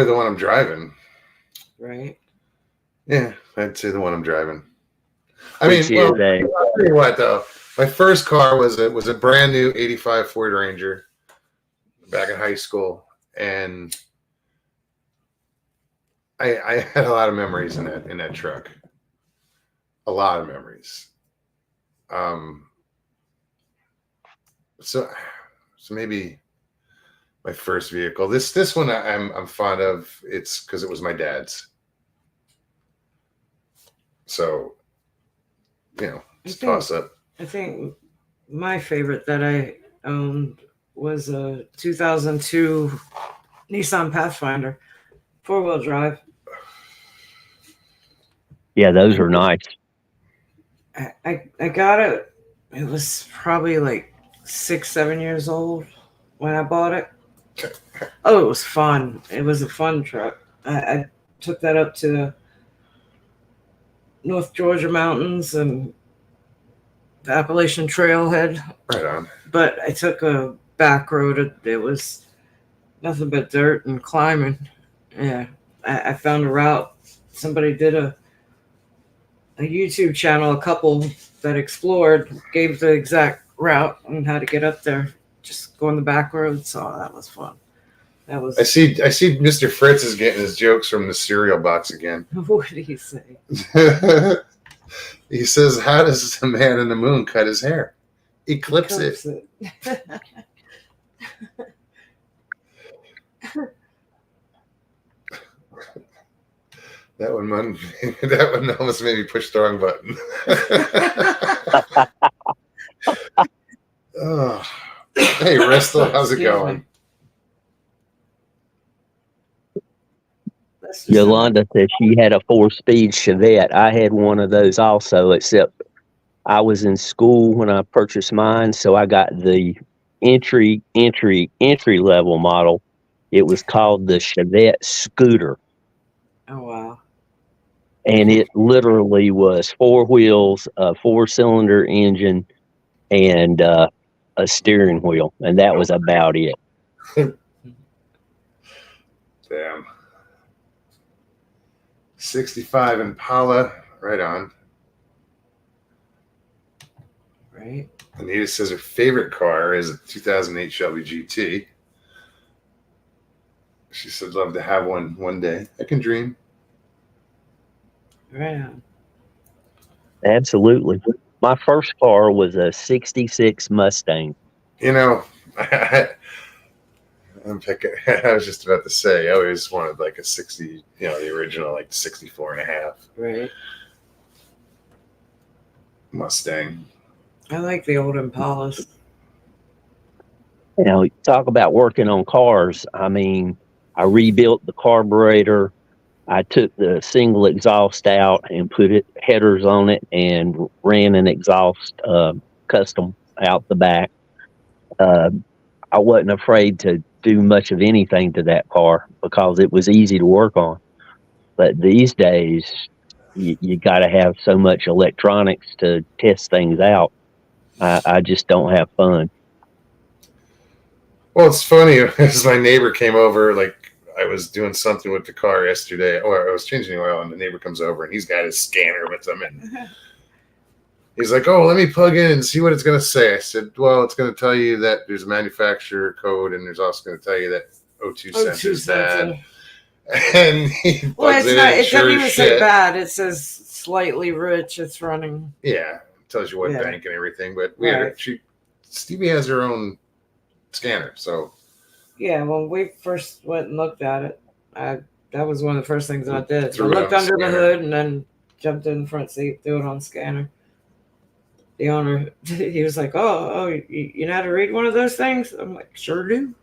the one I'm driving. Right. Yeah, I'd say the one I'm driving. I Which mean, well, is I'll tell you what though. My first car was a brand new '85 Ford Ranger back in high school, and I had a lot of memories in that truck. A lot of memories. So maybe my first vehicle. This one I'm fond of. It's because it was my dad's. So, it's toss up. I think my favorite that I owned was a 2002 Nissan Pathfinder, 4-wheel drive. Yeah, those are nice. I got it. It was probably like 6-7 years old when I bought it. Oh, it was fun. It was a fun truck. I took that up to the North Georgia mountains and the Appalachian Trailhead. Right on. But I took a back road. It was nothing but dirt and climbing. Yeah, I found a route. Somebody did a YouTube channel, a couple that explored, gave the exact route and how to get up there. Just go on the back roads. So that was fun. That was. I see Mr. Fritz is getting his jokes from the cereal box again. What did he say? He says, "How does the man in the moon cut his hair? Eclipse it." That one almost made me push the wrong button. Oh. Hey, Ristle, how's it going? Yolanda said she had a 4-speed Chevette. I had one of those also, except I was in school when I purchased mine, so I got the entry level model. It was called the Chevette Scooter. Oh wow. And it literally was 4 wheels, a 4-cylinder engine, and a steering wheel, and that was about it. Damn. 65 Impala, right on. Right. Anita says her favorite car is a 2008 Shelby GT. She said, "Love to have one day. I can dream." Right on. Absolutely. My first car was a 66 Mustang. I'm picking. I was just about to say, I always wanted like a 60, the original, like 64 and a half. Right. Mustang. I like the old Impalas. Talk about working on cars. I mean, I rebuilt the carburetor. I took the single exhaust out and put headers on it and ran an exhaust custom out the back. I wasn't afraid to do much of anything to that car because it was easy to work on. But these days, you got to have so much electronics to test things out. I just don't have fun. Well, it's funny as my neighbor came over, like I was doing something with the car yesterday, or I was changing the oil, and the neighbor comes over and he's got his scanner with him, and he's like, "Oh, let me plug in and see what it's going to say." I said, "Well, it's going to tell you that there's a manufacturer code, and there's also going to tell you that O2 sensor is bad." And he plugs it in. It Sure doesn't even as say shit. bad. It says slightly rich. It's running. Yeah, it tells you what Yeah. bank and everything. But Right. Stevie has her own scanner, so Yeah, when we first went and looked at it, that was one of the first things I did. I Threw it looked on under the scanner. hood and then jumped in the front seat, threw it on scanner. The owner, he was like, "Oh, you know how to read one of those things?" I'm like, "Sure do."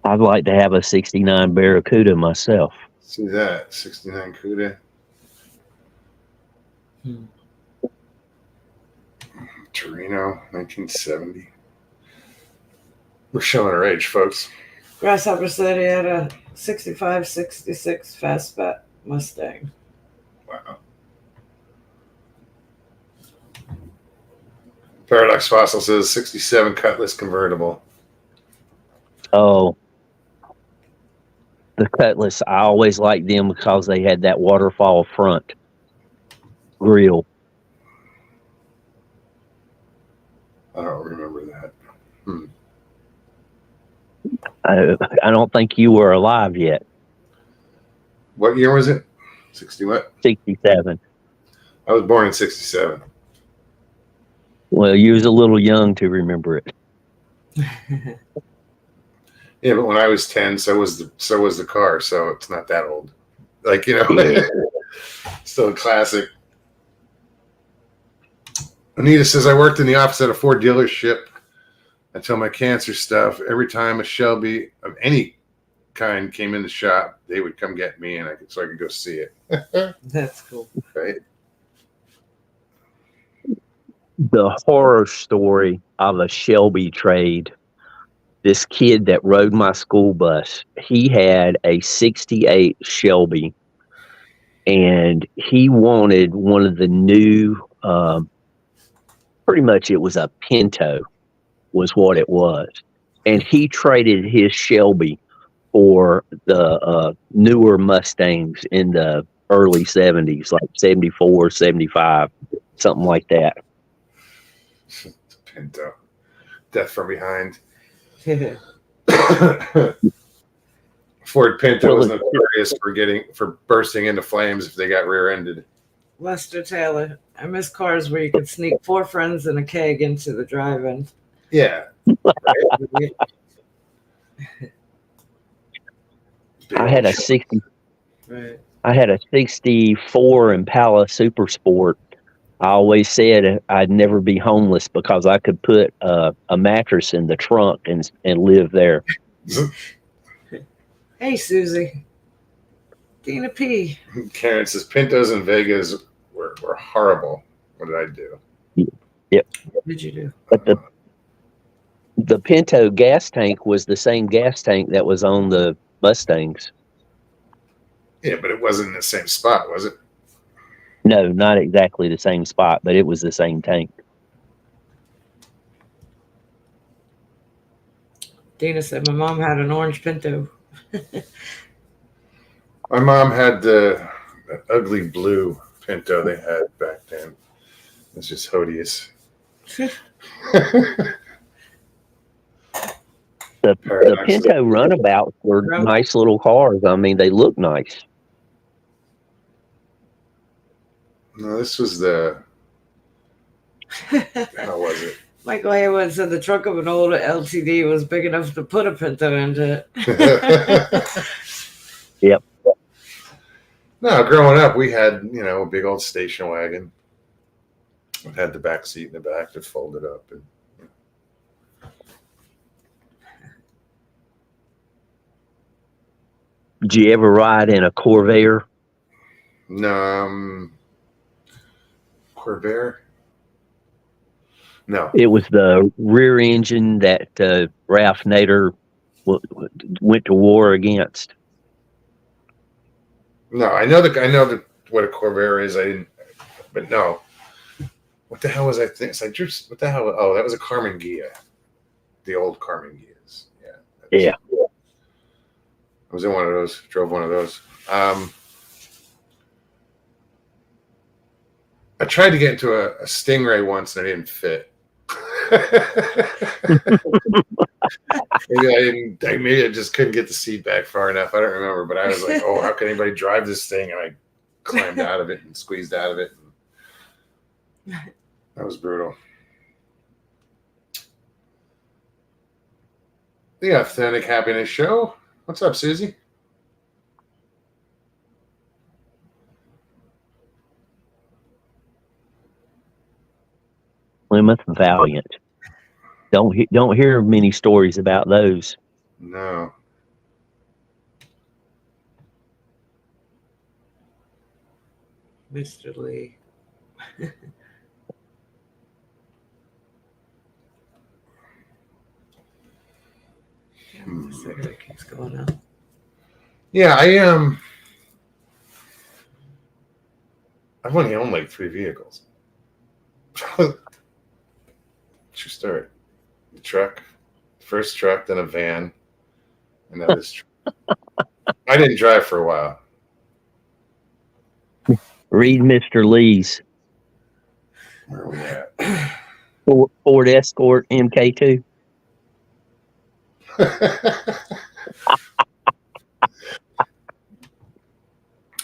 I'd like to have a 69 Barracuda myself. See that 69 Cuda. Torino, 1970. We're showing our age, folks. Grasshopper said he had a 65, 66 Fastback Mustang. Wow. Paradox Fossil says 67 Cutlass convertible. Oh, the Cutlass. I always liked them because they had that waterfall front grill. I don't remember that. I don't think you were alive yet. What year was it? 60 what? 67. I was born in 67. Well, you was a little young to remember it. Yeah, but when I was 10, so was the car, so it's not that old. Like, Yeah. Still a classic. Anita says, I worked in the office at a Ford dealership until my cancer stuff. Every time a Shelby of any kind came in the shop, they would come get me, and so I could go see it. That's cool. Right? The horror story of a Shelby trade. This kid that rode my school bus, he had a 68 Shelby, and he wanted one of the new, pretty much it was a Pinto was what it was. And he traded his Shelby for the newer Mustangs in the early 70s, like 74, 75, something like that. Pinto. Death from behind. Ford Pinto was notorious for bursting into flames if they got rear-ended. Lester Taylor. I miss cars where you could sneak 4 friends in a keg into the drive-in. Yeah. I had a 60. Right. I had a 64 Impala Super Sport. I always said I'd never be homeless because I could put a mattress in the trunk and live there. Hey, Susie. Dina P. Karen says Pintos and Vegas were horrible. What did I do? Yep. What did you do? But the Pinto gas tank was the same gas tank that was on the Mustangs. Yeah, but it wasn't in the same spot, was it? No, not exactly the same spot, but it was the same tank. Dina said my mom had an orange Pinto. My mom had the ugly blue Pinto they had back then. It's just odious. The Pinto runabouts were nice little cars. I mean, they look nice. No, this was the. How was it? Michael Haywood said the trunk of an old LTD was big enough to put a Pinto into it. Yep. No, growing up, we had, a big old station wagon. It had the back seat in the back that folded up. And, Did you ever ride in a Corvair? No, Corvair? No. It was the rear engine that Ralph Nader went to war against. No, I know what a Corvair is. I didn't, but no, What the hell was I thinking? What the hell? Oh, that was a Carmen Ghia. The old Carmen Ghias. Yeah. Yeah. I was in one of those. Drove one of those. I tried to get into a Stingray once and I didn't fit. Maybe I just couldn't get the seat back far enough. I don't remember, but I was like, "Oh, how can anybody drive this thing?" And I climbed out of it and squeezed out of it. That was brutal. The Authentic Happiness Show. What's up, Susie? Plymouth Valiant. Don't hear many stories about those. No. Mr. Lee. The cigarette keeps going out. Yeah, I've only owned like 3 vehicles. True story. The truck, first truck, then a van, and now this truck. I didn't drive for a while. Read Mr. Lee's Where are we at? Ford Escort MK2.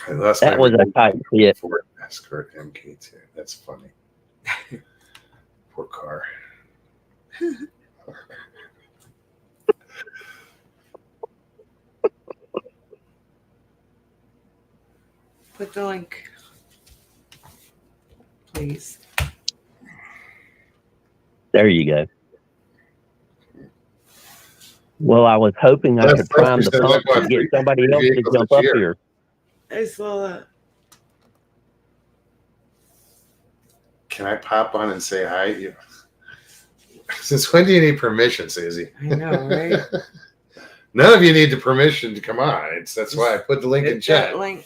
That was a tight hit. Ford Escort MK2. That's funny. Poor car. Put the link, please. There you go. Well, I was hoping I could prime the pump and get somebody else to jump up here. I saw that. Can I pop on and say hi? Since when do you need permission, Susie? I know, right? None of you need the permission to come on. That's why I put the link in chat. Link.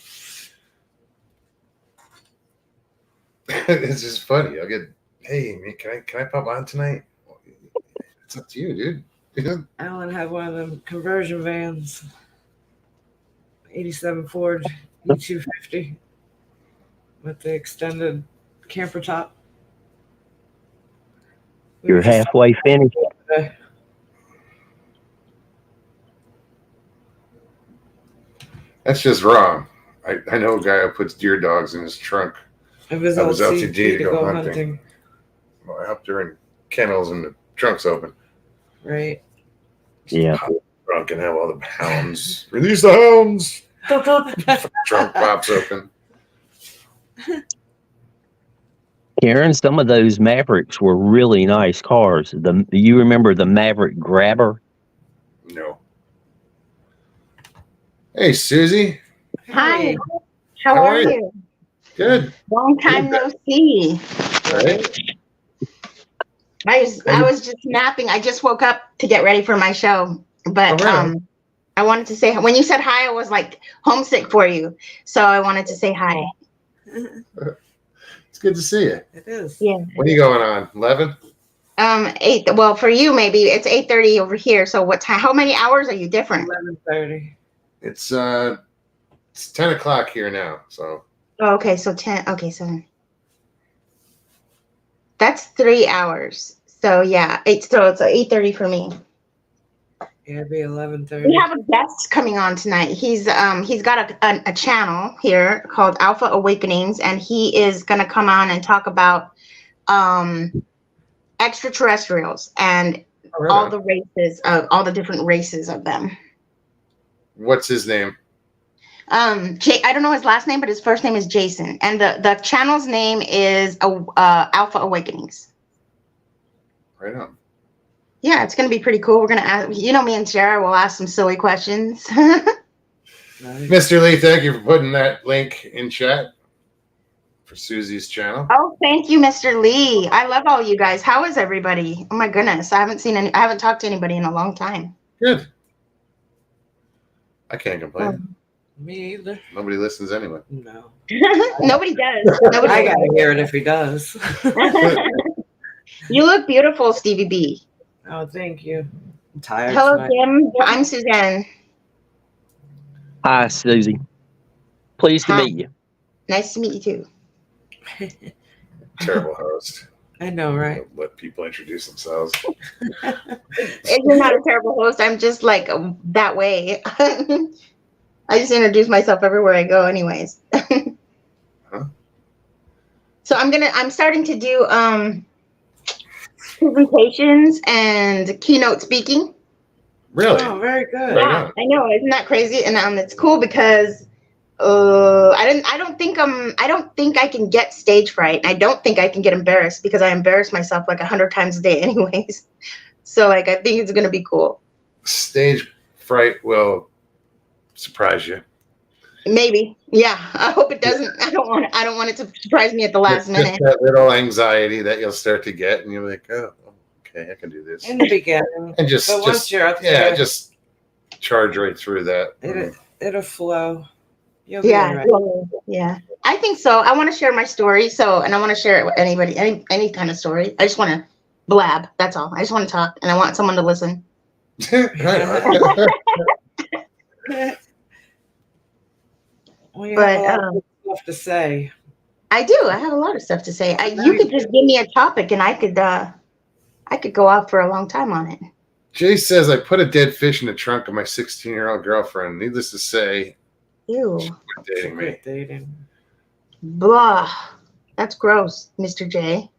It's just funny. I'll get, hey, can I pop on tonight? It's up to you, dude. Alan had one of them conversion vans. 87 Ford E250 with the extended camper top. You're halfway finished. That's just wrong. I know a guy who puts deer dogs in his trunk. It was LTD to go hunting. Well, I helped her in kennels and the trunk's open. Right. Yeah. Trunk and have all the hounds. Release the hounds. Trunk pops open. Karen, some of those Mavericks were really nice cars. You remember the Maverick Grabber? No. Hey, Susie. Hi. How are you? Good. Long time no see. Right. I was just napping. I just woke up to get ready for my show. But I wanted to say, when you said hi, I was like homesick for you. So I wanted to say hi. It's good to see you. It is. Yeah. When are you going on? 11? 8. Well, for you, maybe it's 8:30 over here. So what time? How many hours are you different? 11:30. It's 10 o'clock here now. So. Oh, okay. So 10. Okay. So that's 3 hours. So yeah, 8. So it's 8:30 for me. Yeah, it'd be 11:30. We have a guest coming on tonight. He's got a channel here called Alpha Awakenings, and he is gonna come on and talk about extraterrestrials and all the races of all the different races of them. What's his name? I don't know his last name, but his first name is Jason, and the channel's name is Alpha Awakenings. Right on. Yeah, it's going to be pretty cool. We're going to ask, me and Sarah will ask some silly questions. Mr. Lee, thank you for putting that link in chat for Susie's channel. Oh, thank you, Mr. Lee. I love all you guys. How is everybody? Oh my goodness. I haven't talked to anybody in a long time. Good. I can't complain. Me either. Nobody listens anyway. No. Nobody does. I Nobody gotta hear it if he does. You look beautiful, Stevie B. Oh, thank you. I'm tired Hello, tonight. Jim. I'm Suzanne. Hi, Susie. Pleased to Hi. meet you. Nice to meet you too. Terrible host. I know, right? Don't let people introduce themselves. You're not a terrible host. I'm just like that way. I just introduce myself everywhere I go, anyways. Huh? So I'm starting to do presentations and keynote speaking. Really? Oh, very good. Right Yeah, on. I know, isn't that crazy? And it's cool because I don't think I can get stage fright. I don't think I can get embarrassed because I embarrass myself like 100 times a day, anyways. So like I think it's gonna be cool. Stage fright will surprise you. Maybe, yeah. I hope it doesn't. I don't want it to surprise me at the last Just minute. that little anxiety that you'll start to get, and you're like, oh, okay, I can do this. In the beginning. And just, But once you're up yeah, there, just charge right through that. it'll flow. You'll be Yeah, all right. yeah. I think so. I want to share my story. And I want to share it with anybody, any kind of story. I just want to blab. That's all. I just want to talk, and I want someone to listen. Right on. Well, you But, have a lot of stuff to say. I do. I have a lot of stuff to say. You could just give me a topic, and I could go out for a long time on it. Jay says, I put a dead fish in the trunk of my 16-year-old girlfriend. Needless to say, Ew. she quit dating me. Quit dating. Blah. That's gross, Mr. J.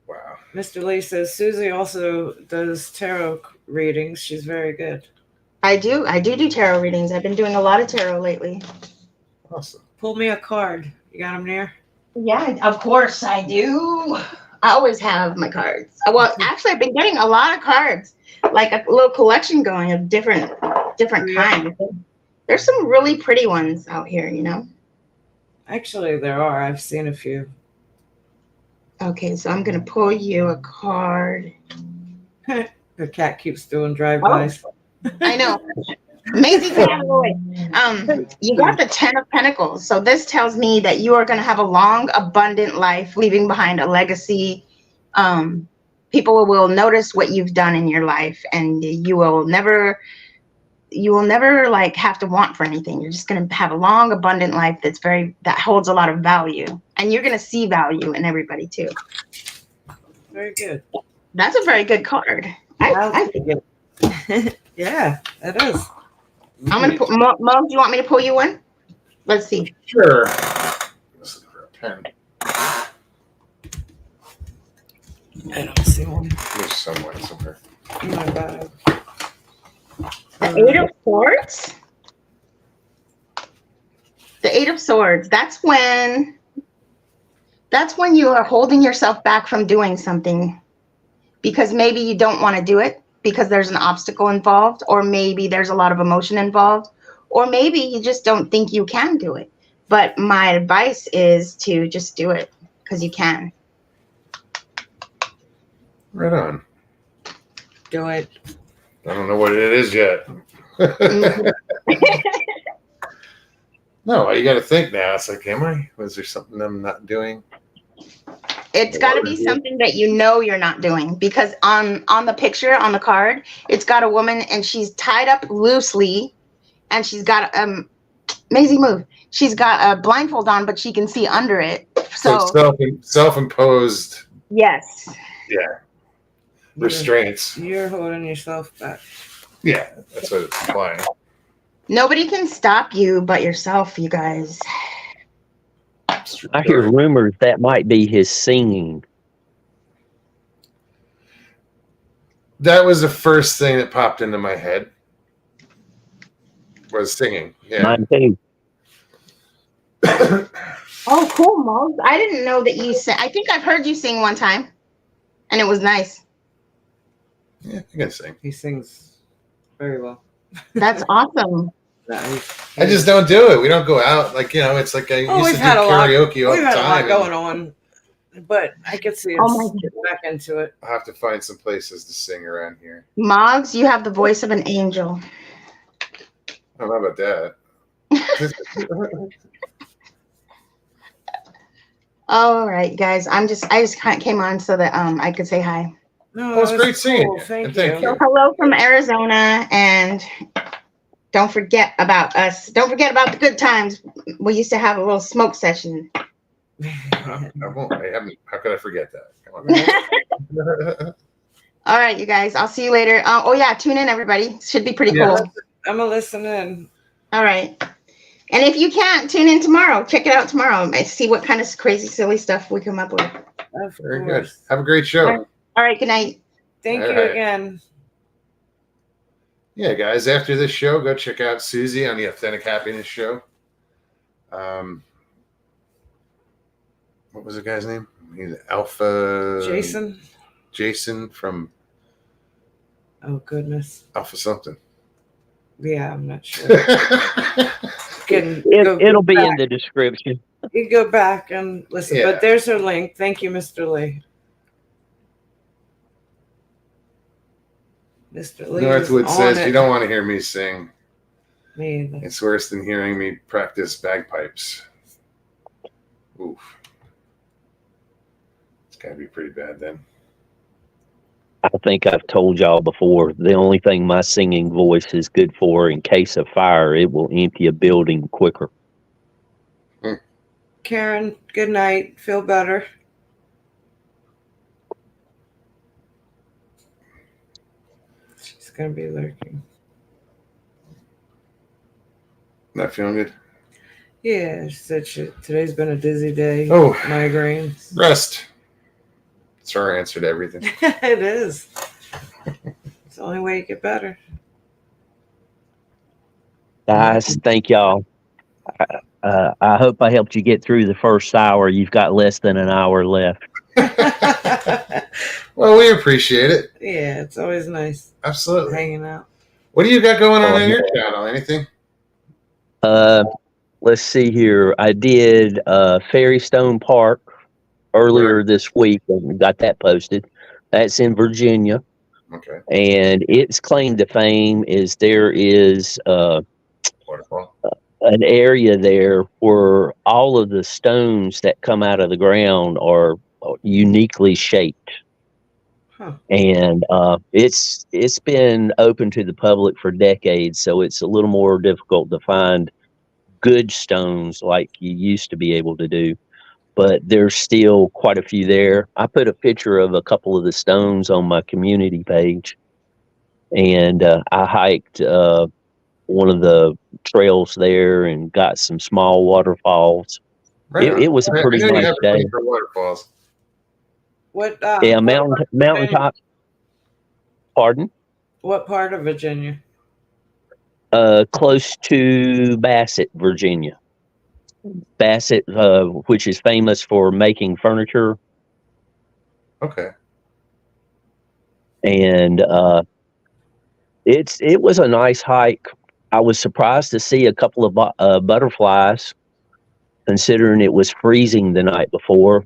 Wow. Mr. Lee says Susie also does tarot readings. She's very good. I do tarot readings. I've been doing a lot of tarot lately. Awesome. Pull me a card. You got them near? Yeah, of course I do. I always have my cards. Well, actually, I've been getting a lot of cards, like a little collection going of different kinds. There's some really pretty ones out here, you know. Actually, there are. I've seen a few. Okay, so I'm gonna pull you a card. The cat keeps doing drive-bys. I know. Amazing category. You got the 10 of Pentacles. So this tells me that you are going to have a long, abundant life, leaving behind a legacy. People will notice what you've done in your life, and you will never like have to want for anything. You're just going to have a long, abundant life that holds a lot of value, and you're going to see value in everybody too. Very good. That's a very good card. I think it. Yeah, it is. I'm gonna put. Mom, do you want me to pull you one? Let's see. Sure. Let's look for a pen. I don't see one There's somewhere. in my bag. The 8 of Swords. The 8 of Swords. That's when you are holding yourself back from doing something because maybe you don't want to do it because there's an obstacle involved, or maybe there's a lot of emotion involved, or maybe you just don't think you can do it. But my advice is to just do it because you can. Right on. Do it. I don't know what it is yet. No, you got to think now. It's like, am I? Was there something I'm not doing? It's got to be something that you know you're not doing, because on the picture on the card, it's got a woman and she's tied up loosely, and she's got amazing move. She's got a blindfold on, but she can see under it. So self-imposed. Yes. Yeah. Restraints. You're holding yourself back. Yeah, that's what it's implying. Nobody can stop you but yourself, you guys. I hear rumors that might be his singing. That was the first thing that popped into my head. Was singing. Yeah. Mine too. Oh, cool, Mom. I didn't know that you sang. I think I've heard you sing one time, and it was nice. Yeah, I can sing. He sings very well. That's awesome. I just don't do it. We don't go out. Like, you know, it's like I used to do karaoke all the We've had a lot time. going on, but I could see us getting back into it. I'll have to find some places to sing around here. Moggs, you have the voice of an angel. I don't know about that. All right, guys. I just came on so that I could say hi. No, Well, it's that was great seeing cool. you. Thank And thank you. you. Hello from Arizona, and don't forget about us. Don't forget about the good times. We used to have a little smoke session. I won't. I haven't. How could I forget that? Come on. Right. All right, you guys. I'll see you later. Oh yeah, tune in, everybody. Should be pretty Yeah. cool. I'm gonna listen in. All right. And if you can't, tune in tomorrow. Check it out tomorrow. And see what kind of crazy, silly stuff we come up with. Of Very good. course. Have a great show. All right. Good night. Thank All you right. again. Yeah, guys. After this show, go check out Susie on the Authentic Happiness Show. What was the guy's name? He's Alpha Jason. Jason from Oh goodness. Alpha something. Yeah, I'm not sure. It'll be in the description. You can go back and listen. Yeah. But there's her link. Thank you, Mr. Lee. Mr. Lee. Northwood says you don't want to hear me sing. Me either. It's worse than hearing me practice bagpipes. Oof. It's got to be pretty bad then. I think I've told y'all before, the only thing my singing voice is good for, in case of fire, it will empty a building quicker. Karen, good night. Feel better. She's going to be lurking. Not feeling good? Yeah, she said today's been a dizzy day. Oh. Migraines. Rest. It's our answer to everything. It is. It's the only way you get better. Guys, thank y'all. I hope I helped you get through the first hour. You've got less than an hour left. Well, we appreciate it. Yeah, it's always nice Absolutely. hanging out. What do you got going on your channel? Anything? Let's see here. I did Fairy Stone Park earlier this week and got that posted. That's in Virginia. Okay. And its claim to fame is there is Waterfall. an area there where all of the stones that come out of the ground are uniquely shaped. Huh. And it's been open to the public for decades, so it's a little more difficult to find good stones like you used to be able to do. But there's still quite a few there. I put a picture of a couple of the stones on my community page, and I hiked one of the trails there and got some small waterfalls. Right It was a pretty I know you nice have a day. thing for waterfalls. What? Yeah, what mountaintop. Pardon? What part of Virginia? Close to Bassett, Virginia. Bassett, which is famous for making furniture. Okay. And it was a nice hike. I was surprised to see a couple of butterflies, considering it was freezing the night before.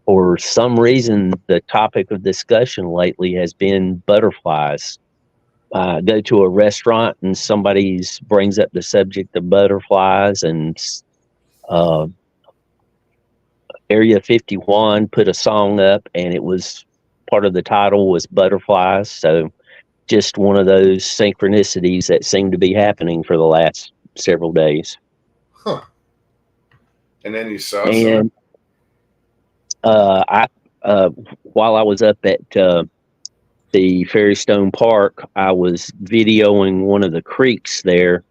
For some reason, the topic of discussion lately has been butterflies. Go to a restaurant and somebody brings up the subject of butterflies, and Area 51 put a song up, and it was part of the title was butterflies. So just one of those synchronicities that seem to be happening for the last several days. Huh. And then you saw And while I was up at the Fairy Stone Park, I was videoing one of the creeks there,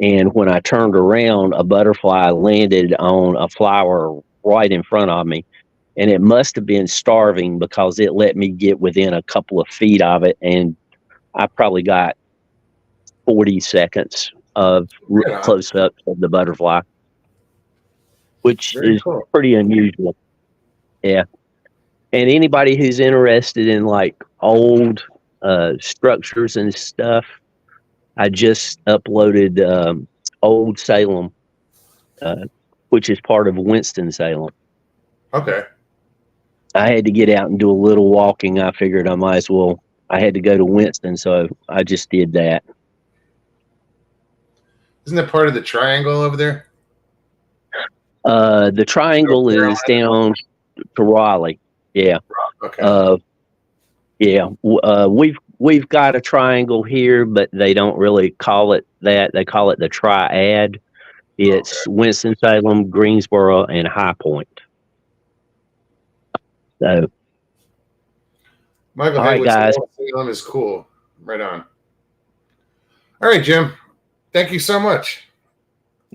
and when I turned around, a butterfly landed on a flower right in front of me, and it must have been starving because it let me get within a couple of feet of it, and I probably got 40 seconds of close-ups of the butterfly, which is pretty unusual. Yeah. And anybody who's interested in like old structures and stuff, I just uploaded Old Salem, which is part of Winston-Salem. Okay. I had to get out and do a little walking. I figured I had to go to Winston, so I just did that. Isn't that part of the triangle over there? The triangle is down to Raleigh. Yeah. Okay. Yeah. We've got a triangle here, but they don't really call it that. They call it the triad. It's Winston-Salem, Greensboro, and High Point. So, Michael all right, Haywood guys. Salem is cool. Right on. All right, Jim. Thank you so much.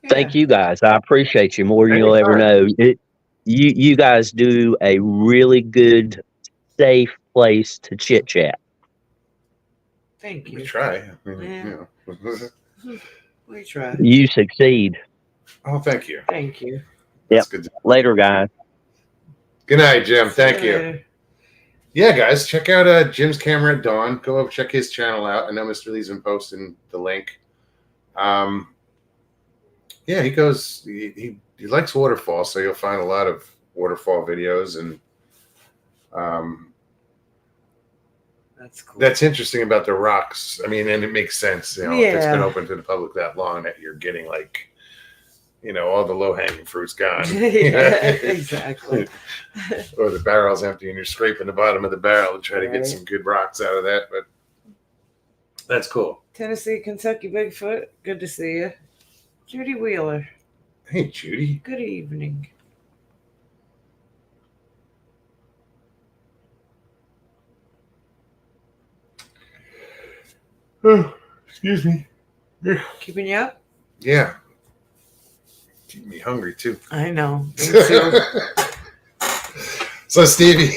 Thank you guys. I appreciate you more than you'll ever know. You guys do a really good, safe place to chit chat. Thank you. We try. I mean, Yeah. you know. We try. You succeed. Oh, thank you. Thank you. That's Yep. good. Later, guys. Good night, Jim. Thank See you. later. Yeah, guys, check out Jim's Camera at Dawn. Go over, check his channel out. I know Mr. Lee's been posting the link. Yeah, he goes. He likes waterfalls, so you'll find a lot of waterfall videos, and That's cool. that's interesting about the rocks. I mean, and it makes sense. You know, if it's been Yeah. open to the public that long, that you're getting like, you know, all the low hanging fruit's gone. Yeah, exactly. Or the barrel's empty, and you're scraping the bottom of the barrel to try to get Right. some good rocks out of that. But that's cool. Tennessee, Kentucky Bigfoot. Good to see you. Judy Wheeler. Hey, Judy. Good evening. Oh, excuse me. Keeping you up? Yeah. Keep me hungry too. I know. Me too. So Stevie,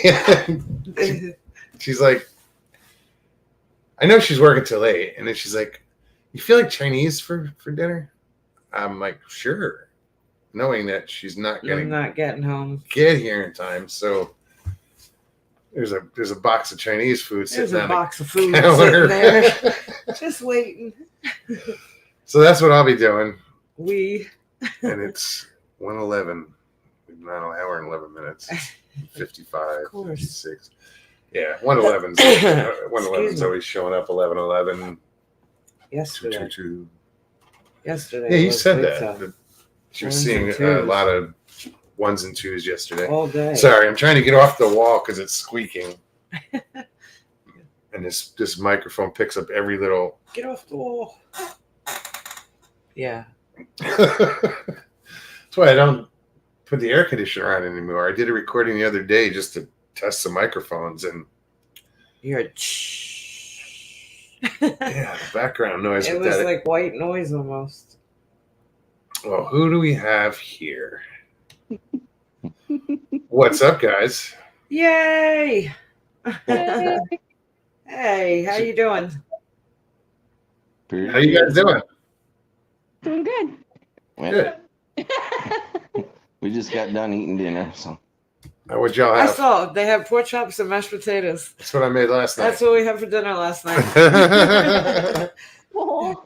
she's like, I know she's working till 8, and then she's like, "You feel like Chinese for dinner?" I'm like, "Sure," knowing that she's not You're gonna not getting home. get here in time. So there's a box of Chinese food There's sitting a on box of the food counter. sitting there. Just waiting. So that's what I'll be doing, We. and it's 1:11. We've been on an hour and 11 minutes. 55, Of course. 56. Yeah, 111's Excuse me. always showing up 11:11, Yesterday. 222. Yesterday. Yeah, you was said big that. time. that She was Ones seeing and a twos. lot of 1s and 2s yesterday. All day. Sorry, I'm trying to get off the wall because it's squeaking. And this microphone picks up every little. Get off the wall. Yeah. That's why I don't put the air conditioner on anymore. I did a recording the other day just to test some microphones, and You're a yeah, the background noise. It with was that. like white noise almost. Well, who do we have here? What's up, guys? Yay! Hey, how you doing? How you guys doing? Doing good. Good. We just got done eating dinner, so What'd y'all I have? saw they have pork chops and mashed potatoes. That's what I made last night. That's what we had for dinner last night. Oh,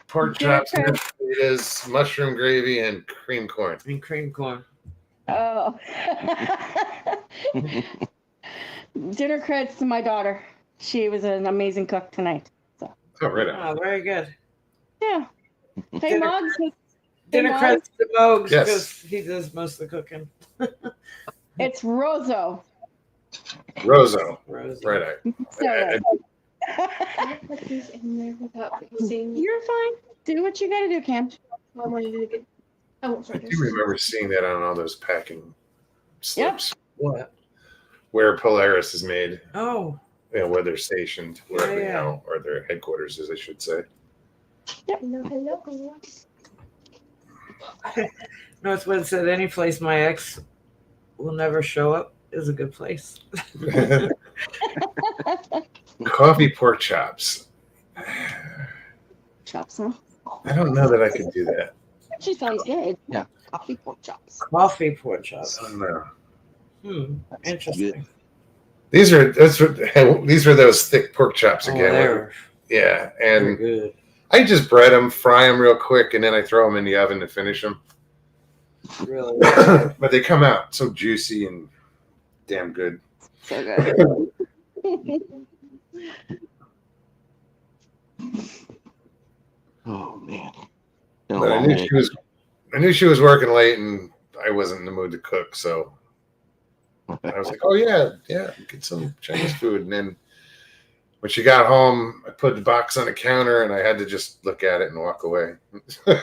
Pork chops, mashed potatoes, mushroom gravy, and cream corn. And cream corn. oh. Dinner credits to my daughter. She was an amazing cook tonight. Oh, right on. Oh, very good. Yeah. Hey, Dinner- Mugs. Dinner Mom? credits to Mogs Yes. because he does most of the cooking. It's Rozo. Rozo. Rose. Right on. So, Seeing you're fine. Do what you gotta do, Cam. I wanted to get. I won't I start do remember seeing that on all those packing slips What? where Polaris is made, Oh, where they're stationed, wherever Yeah. now, or their headquarters is, I should say. Hello. Northwood said any place my ex will never show up is a good place. Coffee pork chops. Chops, huh? I don't know that I could do that. She sounds good. Yeah. Coffee pork chops. Coffee pork chops. I don't know. Interesting. These are those thick pork chops Oh, again. they're Yeah, very and good. I just bread them, fry them real quick, and then I throw them in the oven to finish them. Really. But they come out so juicy and damn good. So good. Oh man. Been a But I long knew day. she was working late, and I wasn't in the mood to cook, so I was like, "Oh yeah, get some Chinese food." And then when she got home, I put the box on the counter, and I had to just look at it and walk away. I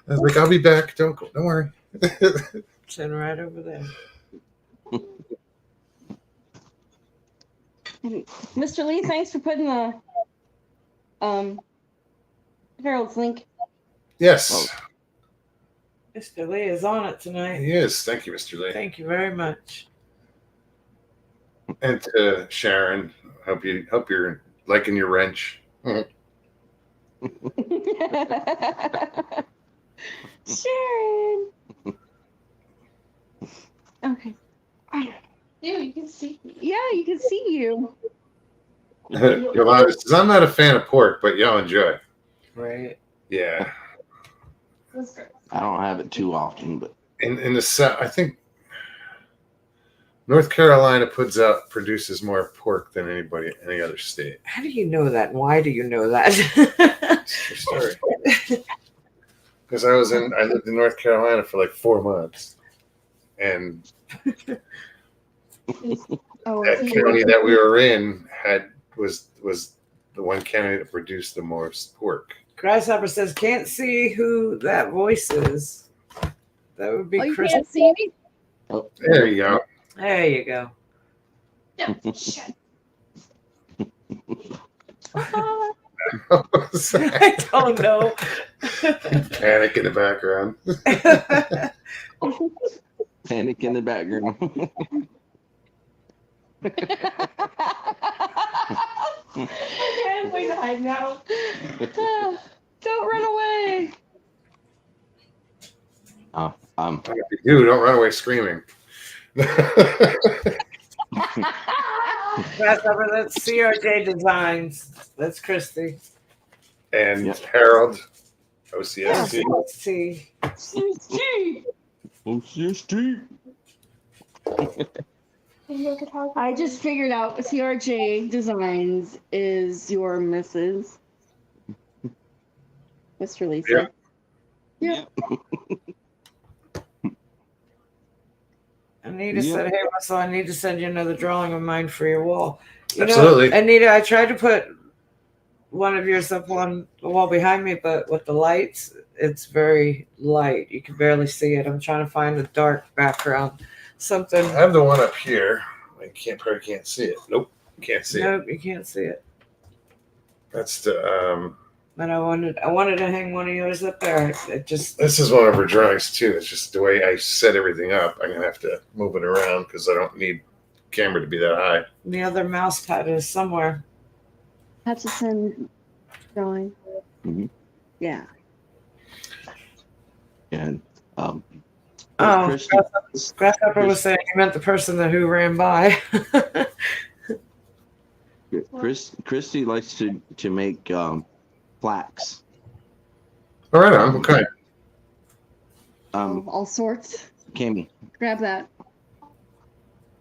was like, "I'll be back. Don't worry." Sitting right over there. Mr. Lee, thanks for putting the Harold's link. Yes, Mr. Lee is on it tonight. he is. Thank you, Mr. Lee, Thank you very much. and to Sharon. Hope you're liking your wrench. Sharon. Okay. Yeah, you can see. Yeah, you can see you. Yolanda says, "I'm not a fan of pork, but y'all enjoy." Right. Yeah. That's great. I don't have it too often, but In the South, I think North Carolina produces more pork than any other state. How do you know that? And why do you know that? True story. Because I lived in North Carolina for like 4 months, and Oh, that county that we were in was the one county that produced the most pork. Grasshopper says, can't see who that voice is. That would be you Chris. can't see me? There you go. There you go. Yeah. Shut. I don't know. Panic in the background. panic in the background. I'm going to hide now. Don't run away. If you do, don't run away screaming. Grasshopper, that's CRJ Designs. That's Christy. And Yep. Harold, OCSC. See. OCST. Look at how I just figured out CRJ Designs is your Mrs. Mr. Lisa. Yeah. Anita Yeah. said, hey, Russell, I need to send you another drawing of mine for your wall. Absolutely. Anita, I tried to put one of yours up on the wall behind me, but with the lights, it's very light. You can barely see it. I'm trying to find a dark background. Something. I have the one up here. I probably can't see it. Nope, can't see it. Nope, you can't see it. That's the But I wanted to hang one of yours up there. It just this is one of her drawings too. It's just the way I set everything up. I'm gonna have to move it around because I don't need camera to be that high. the other mouse pad is somewhere. Have to send drawing. Mhm. Yeah. And Oh, Christy, Grasshopper was saying he meant the person who ran by. Christy likes to make plaques. All right, on. Okay. All sorts. Cammy, Grab that.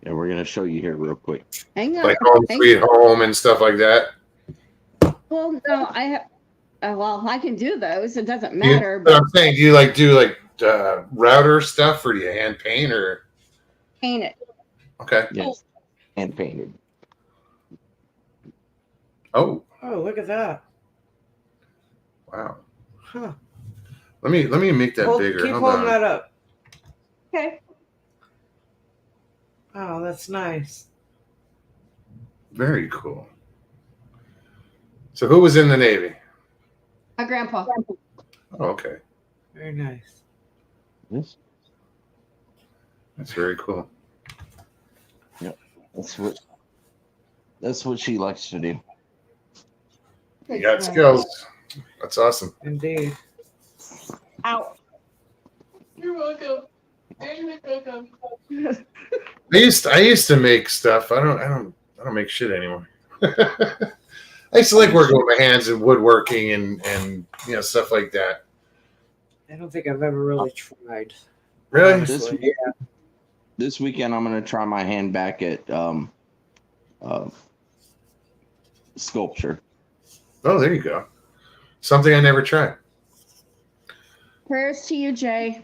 yeah, we're gonna show you here real quick. Hang on. Like Home Sweet Home and stuff like that. Well, no, I have. Well, I can do those. It doesn't You- matter. but But I'm saying, do you do router stuff, or do you hand paint, or paint it. okay? Yes, hand painted. Oh, Oh, look at that. wow. Huh. Let me make that bigger. Keep Hold holding on. that up. Okay. Oh, that's nice. Very cool. So who was in the Navy? My grandpa. Oh, okay. Very nice. Yes, That's very cool. that's what she likes to do. You got skills. That's awesome. Indeed. Ow. You're welcome. You're welcome. I used to make stuff. I don't make shit anymore. I used to like working with my hands and woodworking and stuff like that. I don't think I've ever really tried. Really? Honestly. Yeah. This weekend, I'm gonna try my hand back at sculpture. Oh, there you go. Something I never tried. Prayers to you, Jay.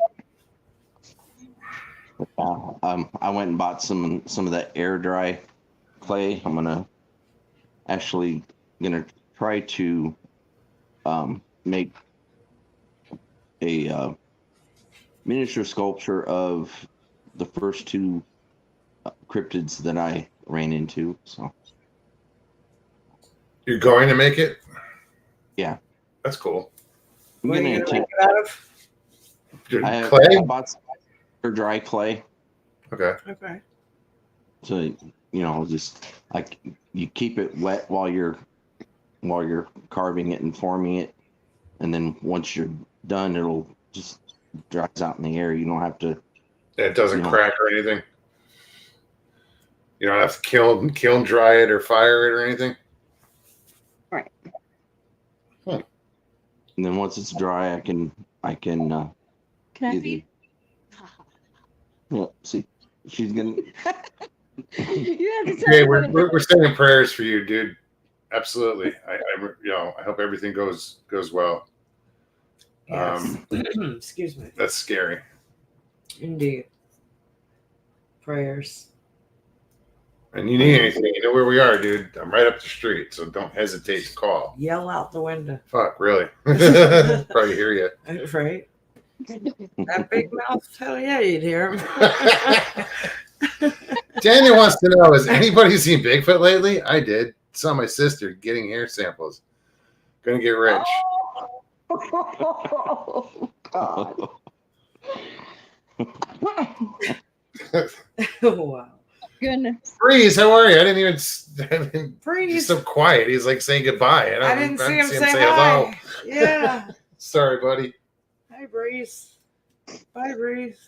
I went and bought some of that air dry clay. I'm gonna try to make a miniature sculpture of the first two cryptids that I ran into. So You're going to make it? yeah, That's cool. I'm What are gonna you gonna make attempt. it out of? Dude, I clay? bought some air dry clay. Okay. Okay. So just like you keep it wet while you're carving it and forming it, and then once you're done, it'll just dries out in the air. You don't have to. It doesn't You know. crack or anything. You don't have to kiln dry it or fire it or anything. Right. And then once it's dry, I can. Can I either- feed? Yeah, see, she's gonna. You have to tell Okay, me we're, what we're we're saying prayers for you, dude. Absolutely. I hope everything goes well. Yes. Excuse me. That's scary. Indeed. Prayers. And you need anything, you know where we are, dude. I'm right up the street, so don't hesitate to call. Yell out the window. Fuck, really? Probably hear you. Right? That big mouth, hell yeah, you'd hear him. Daniel wants to know, has anybody seen Bigfoot lately? I did. Saw my sister getting hair samples. Gonna get rich. Oh, God. Wow. Goodness. Breeze, how are you? I didn't Breeze. He's so quiet. He's like saying goodbye. I didn't see him say hi. Yeah. Sorry, buddy. Hi, Breeze. Bye, Breeze.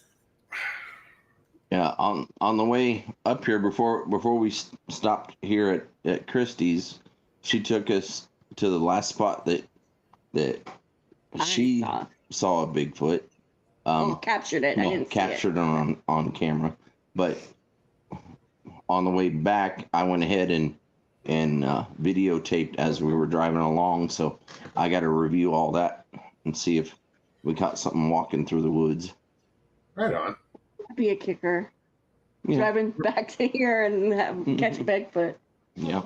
Yeah, on the way up here before we stopped here at Christie's, she took us to the last spot that she saw a Bigfoot. Captured it. I No, didn't captured it on camera. But on the way back, I went ahead and videotaped as we were driving along. So I got to review all that and see if we caught something walking through the woods. Right on. Be a kicker. Yeah. Driving back to here and catch a Bigfoot. Yeah.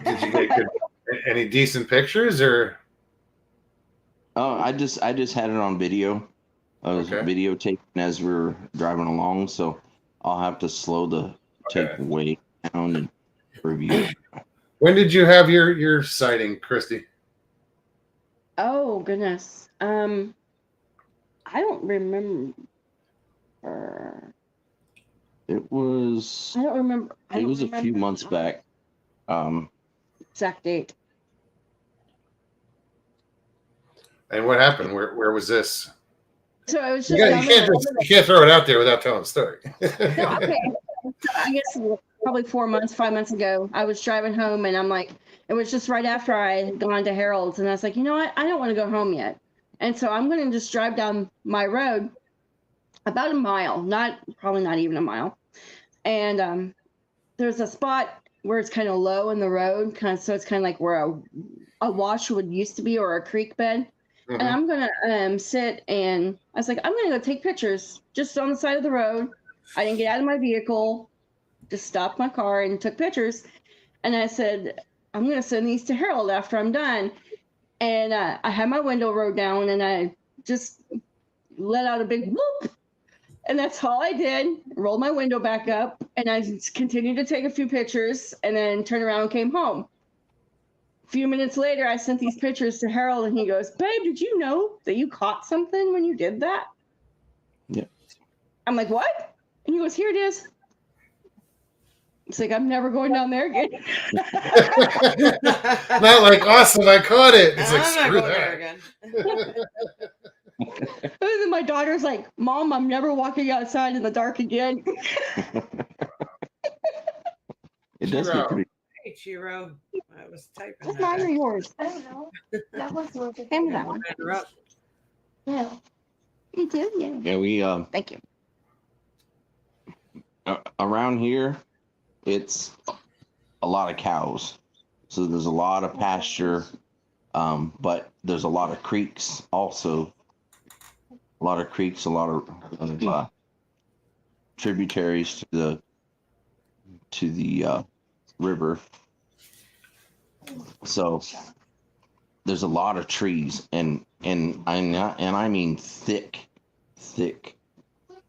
Did you get any decent pictures or? Oh, I just had it on video. I was videotaping as we were driving along, so I'll have to slow the tape way down and review it. When did you have your sighting, Christy? Oh goodness. I don't remember. It was. I don't remember. It was a few months back. Exact date. And what happened? Where was this? So it was You just. can't throw it out there without telling the story. Okay. So I guess probably 5 months ago, I was driving home and I'm like, it was just right after I had gone to Harold's and I was like, you know what? I don't want to go home yet. And so I'm going to just drive down my road about a mile, probably not even a mile. And there's a spot where it's kind of low in the road, so it's kind of like where a wash would used to be or a creek bed. Mm-hmm. And I'm going to sit and I was like, I'm going to go take pictures just on the side of the road. I didn't get out of my vehicle, just stopped my car and took pictures. And I said, I'm going to send these to Harold after I'm done. And I had my window rolled down and I just let out a big whoop. And that's all I did. Rolled my window back up and I just continued to take a few pictures and then turned around and came home. A few minutes later, I sent these pictures to Harold and he goes, babe, did you know that you caught something when you did that? Yeah. I'm like, what? And he goes, here it is. It's like, I'm never going down there again. Not like, awesome, I caught it. It's like, I'm not screw going there that. again. And then my daughter's like, Mom, I'm never walking outside in the dark again. It does get pretty. Hey, Chiro. I was typing. What's mine or yours? I don't know. That was one. Hand me that one. Interrupt. Yeah. You do? Yeah. Yeah, we Thank you. around here, it's a lot of cows. So there's a lot of pasture, but there's a lot of creeks also. A lot of creeks, a lot of tributaries to the river. So there's a lot of trees, and I mean thick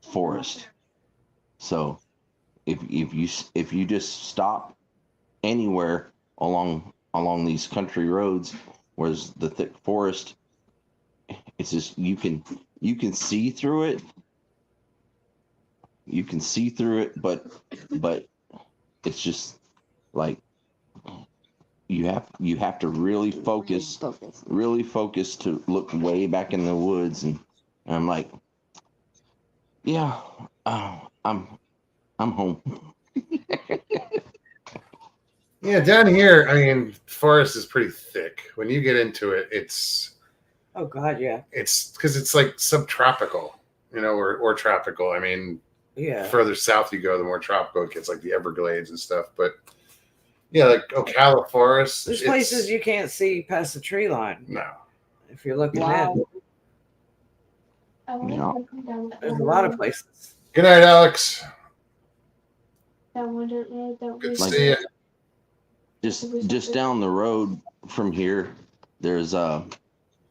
forest. So if you just stop anywhere along these country roads where's the thick forest, it's just you can see through it. You can see through it, but it's just like you have to really focus to look way back in the woods, and I'm like, yeah, I'm home. Yeah, down here, I mean, forest is pretty thick. When you get into it, it's Oh God, yeah, because it's like subtropical, or tropical. I mean, yeah. further south you go, the more tropical it gets, like the Everglades and stuff. But yeah, like Ocala Forest. There's places you can't see past the tree line No. if you're looking Wow. in. I want Yeah. to come down that There's a lot of places. Good night, Alex. That one, that Good to Like- see you. Just down the road from here, there's a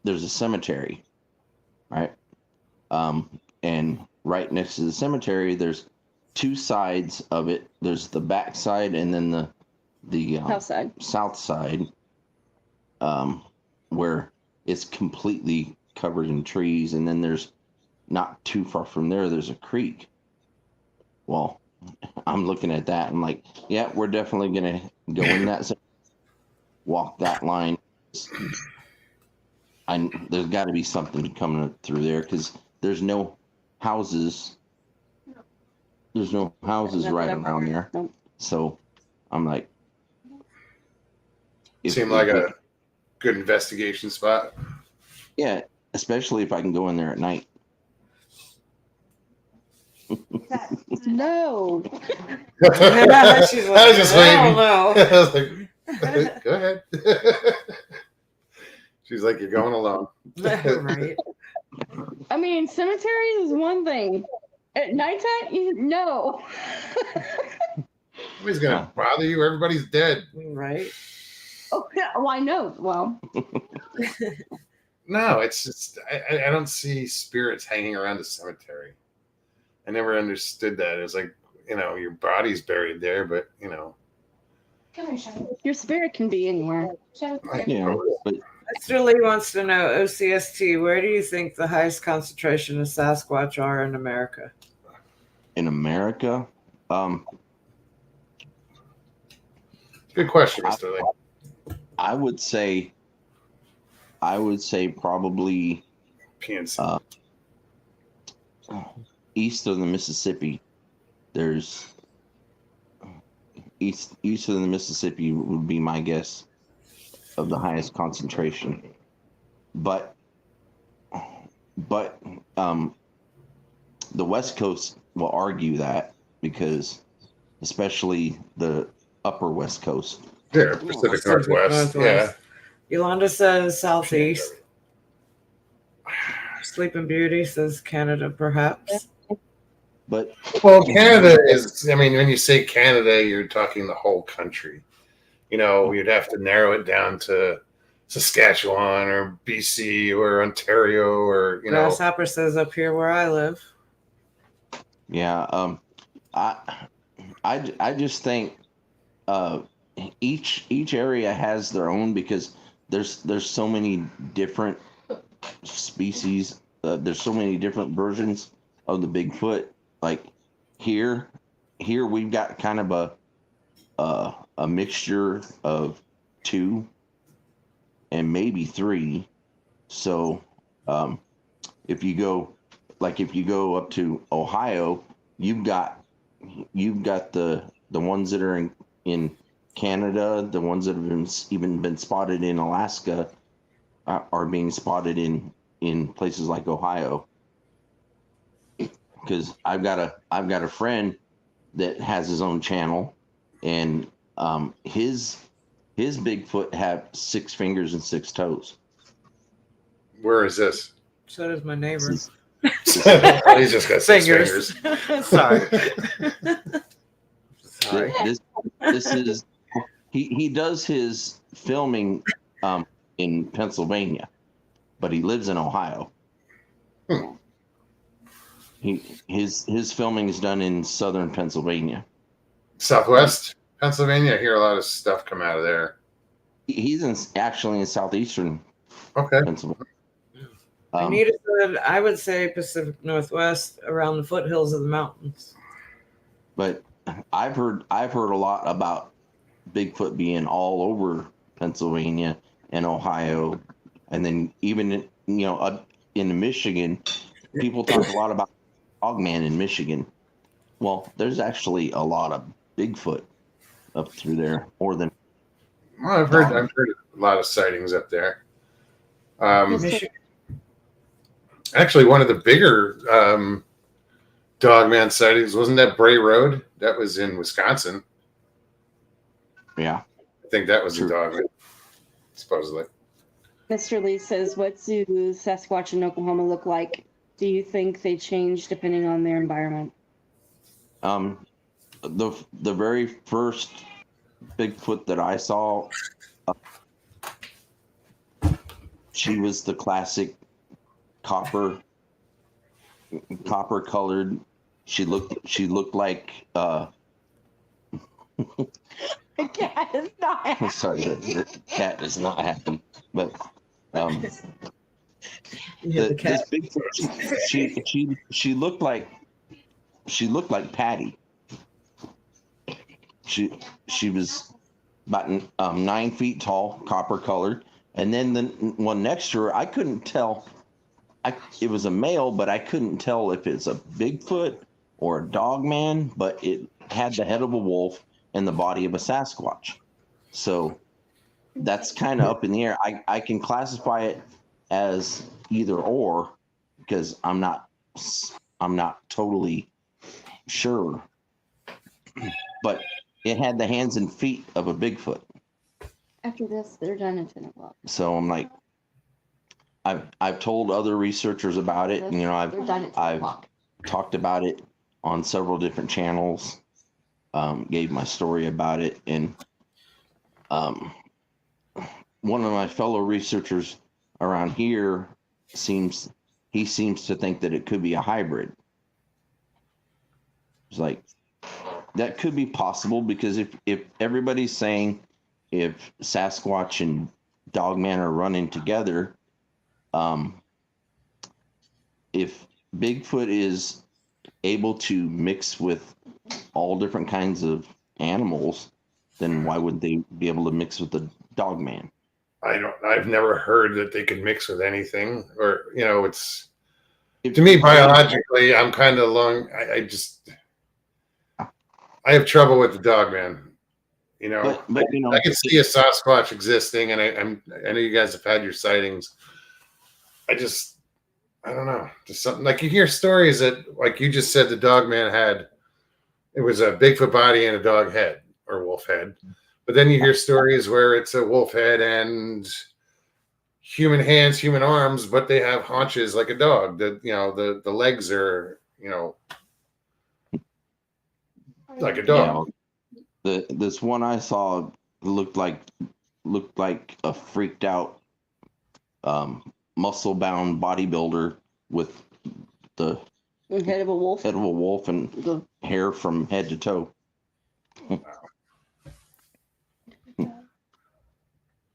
cemetery, right? And right next to the cemetery, there's two sides of it. There's the back side and then the Outside. south side, where it's completely covered in trees, and then there's not too far from there's a creek. Well, I'm looking at that and like, yeah, we're definitely gonna go in that, walk that line. There's got to be something coming through there because there's no houses. There's no houses right around there. Nope. So I'm like, Seemed like a good investigation spot. yeah, especially if I can go in there at night. No. She's like, I was just waiting. no. I was like, go ahead. She's like, you're going alone. Right. I mean, cemeteries is one thing. At nighttime, no. Nobody's gonna bother you. Everybody's dead. Right. Oh, yeah. Well, I know. Well, No, it's just I don't see spirits hanging around a cemetery. I never understood that. It was like, your body's buried there, but Come here, Shadow. your spirit can be anywhere. Shadow, come Like, here. Yeah, but Mr. Lee wants to know, OCST, where do you think the highest concentration of Sasquatch are in America? in America, good question, Mr. Lee. I would say probably PNC. east of the Mississippi. There's east of the Mississippi would be my guess of the highest concentration. But the West Coast will argue that because especially the upper West Coast. Yeah, Pacific Northwest. Yeah. Yolanda says southeast. Sleeping Beauty says Canada, perhaps. But Well, Canada is, I mean, when you say Canada, you're talking the whole country. You'd have to narrow it down to Saskatchewan or BC or Ontario or, Grasshopper says up here where I live. yeah, I just think each area has their own because there's so many different species. There's so many different versions of the Bigfoot. Like here we've got kind of a mixture of two and maybe three. So if you go up to Ohio, you've got the ones that are in Canada, the ones that have even been spotted in Alaska are being spotted in places like Ohio. Because I've got a friend that has his own channel, and his his Bigfoot have 6 fingers and 6 toes. Where is this? So does my neighbor. This He's just got 6 fingers. Sorry. Sorry. this is he does his filming in Pennsylvania, but he lives in Ohio. His filming is done in southern Pennsylvania. Southwest Pennsylvania. I hear a lot of stuff come out of there. He's actually in southeastern Okay. Pennsylvania. Anita said, I would say Pacific Northwest, around the foothills of the mountains. But I've heard a lot about Bigfoot being all over Pennsylvania and Ohio, and then even up in Michigan, people talk a lot about Dogman in Michigan. Well, there's actually a lot of Bigfoot up through there, more than. Well, I've heard a lot of sightings up there. Michigan. Actually, one of the bigger Dogman sightings wasn't that Bray Road? That was in Wisconsin. Yeah, I think that was a Dogman, supposedly. Mr. Lee says, what do Sasquatch in Oklahoma look like? Do you think they change depending on their environment? The very first Bigfoot that I saw, she was the classic copper colored. She looked like The cat is not happy. sorry, the cat is not happy, but Yeah, the cat. this Bigfoot, she looked like Patty. She was about 9 feet tall, copper colored, and then the one next to her, I couldn't tell. It was a male, but I couldn't tell if it's a Bigfoot or a Dogman, but it had the head of a wolf and the body of a Sasquatch. So that's kind of up in the air. I can classify it as either or because I'm not totally sure, but it had the hands and feet of a Bigfoot. After this, they're done at 10 o'clock. So I'm like, I've told other researchers about it. And, They're done at 10 I've o'clock. talked about it on several different channels. Gave my story about it, and one of my fellow researchers around here seems to think that it could be a hybrid. It's like that could be possible because if everybody's saying if Sasquatch and Dogman are running together, if Bigfoot is able to mix with all different kinds of animals, then why would they be able to mix with the Dogman? I've never heard that they could mix with anything, or it's to me biologically. I'm kind of long. I have trouble with the Dogman. But I can see a Sasquatch existing, and I know you guys have had your sightings. I don't know. Just something like you hear stories that, like you just said, the Dogman it was a Bigfoot body and a dog head or wolf head. But then you hear stories where it's a wolf head and human hands, human arms, but they have haunches like a dog. The legs are, like a dog. Yeah, this one I saw looked like a freaked out muscle bound bodybuilder with the Head of a wolf. And The- hair from head to toe.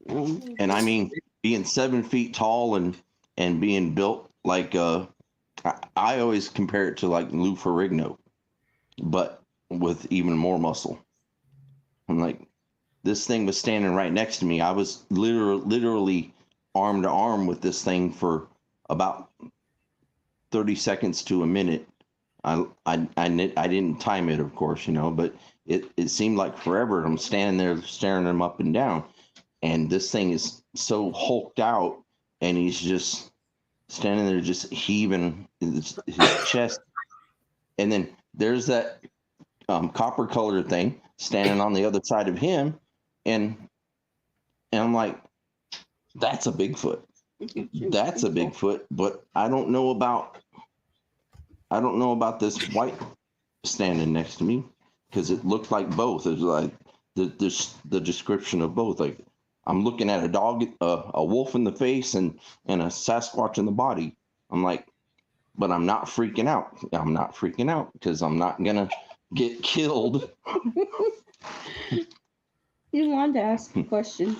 And I mean, being 7 feet tall and being built like I always compare it to like Lou Ferrigno, but with even more muscle. I'm like, this thing was standing right next to me. I was literally arm to arm with this thing for about 30 seconds to a minute. I didn't time it, of course, but it seemed like forever. I'm standing there staring him up and down, and this thing is so hulked out, and he's just standing there just heaving his chest. And then there's that copper colored thing standing on the other side of him, and And I'm like, that's a Bigfoot. That's a Bigfoot, but I don't know about this white standing next to me, because it looked like both. It's like the description of both. Like, I'm looking at a dog, a wolf in the face, and a Sasquatch in the body. I'm like, but I'm not freaking out. I'm not freaking out because I'm not gonna get killed. You wanted to ask a question.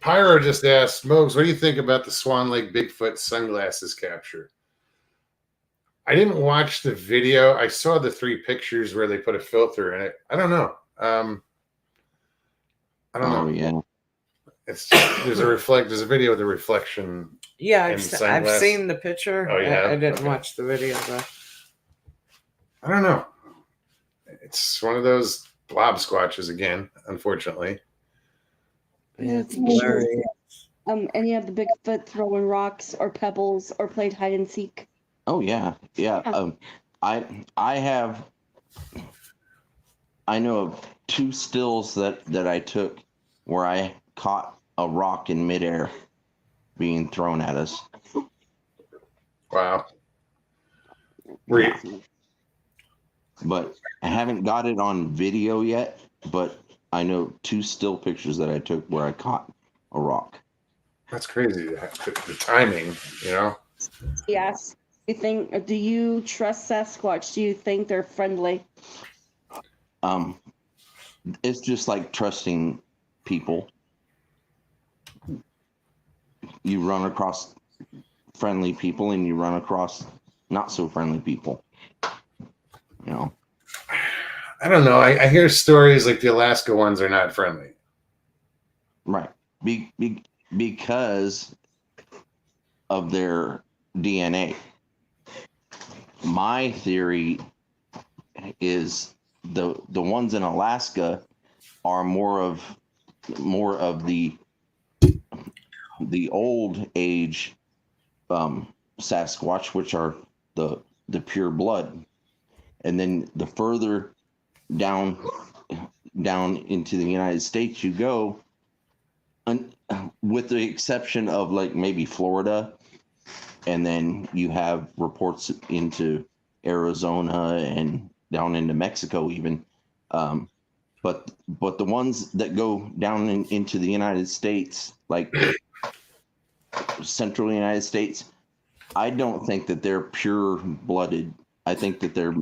Pyro just asked, Mogs, what do you think about the Swan Lake Bigfoot sunglasses capture? I didn't watch the video. I saw the 3 pictures where they put a filter in it. I don't know. I don't know. Yeah. It's just, there's a video with a reflection. Yeah, And I've sunglasses. seen the picture. Oh, yeah? I didn't Okay. watch the video though. I don't know. It's one of those blob squatches again, unfortunately. Yeah, it's blurry. Any of the Bigfoot throwing rocks or pebbles or played hide and seek? Oh yeah. I know of 2 stills that I took where I caught a rock in midair being thrown at us. Wow. But I haven't got it on video yet, but I know 2 still pictures that I took where I caught a rock. That's crazy. The timing, you know? Yes. Do you trust Sasquatch? Do you think they're friendly? It's just like trusting people. You run across friendly people and you run across not so friendly people. You know? I don't know. I hear stories like the Alaska ones are not friendly. Right. Because of their DNA. My theory is the ones in Alaska are more of the old age Sasquatch, which are the pure blood, and then the further down into the United States you go, and with the exception of like maybe Florida, and then you have reports into Arizona and down into Mexico even, but the ones that go down into the United States, like central United States, I don't think that they're pure blooded. I think that they're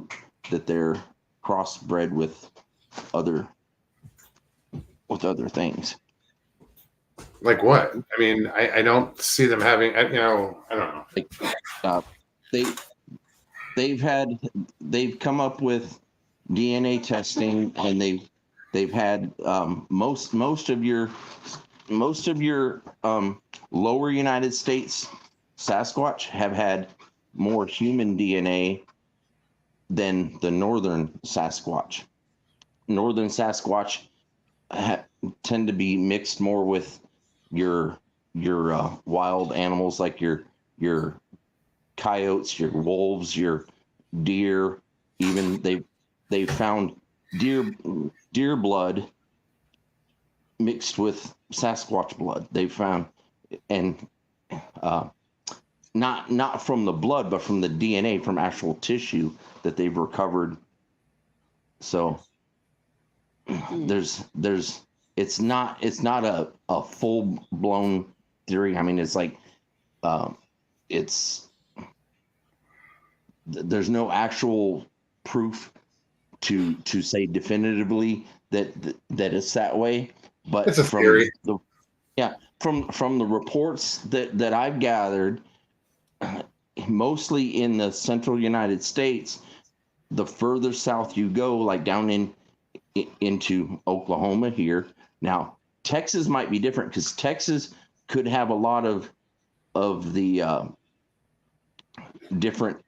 crossbred with other things. Like what? I mean, I don't see them having, I don't know. Like, they've come up with DNA testing, and they've had most of your lower United States Sasquatch have had more human DNA than the northern Sasquatch. Northern Sasquatch tend to be mixed more with your wild animals, like your coyotes, your wolves, your deer. Even they've found deer blood mixed with Sasquatch blood. They've found, and not from the blood, but from the DNA, from actual tissue that they've recovered. So there's it's not a full blown theory. I mean, it's like there's no actual proof to say definitively that it's that way. But It's a theory. From the reports that I've gathered, mostly in the central United States, the further south you go, like down into Oklahoma here. Now, Texas might be different, because Texas could have a lot of the different,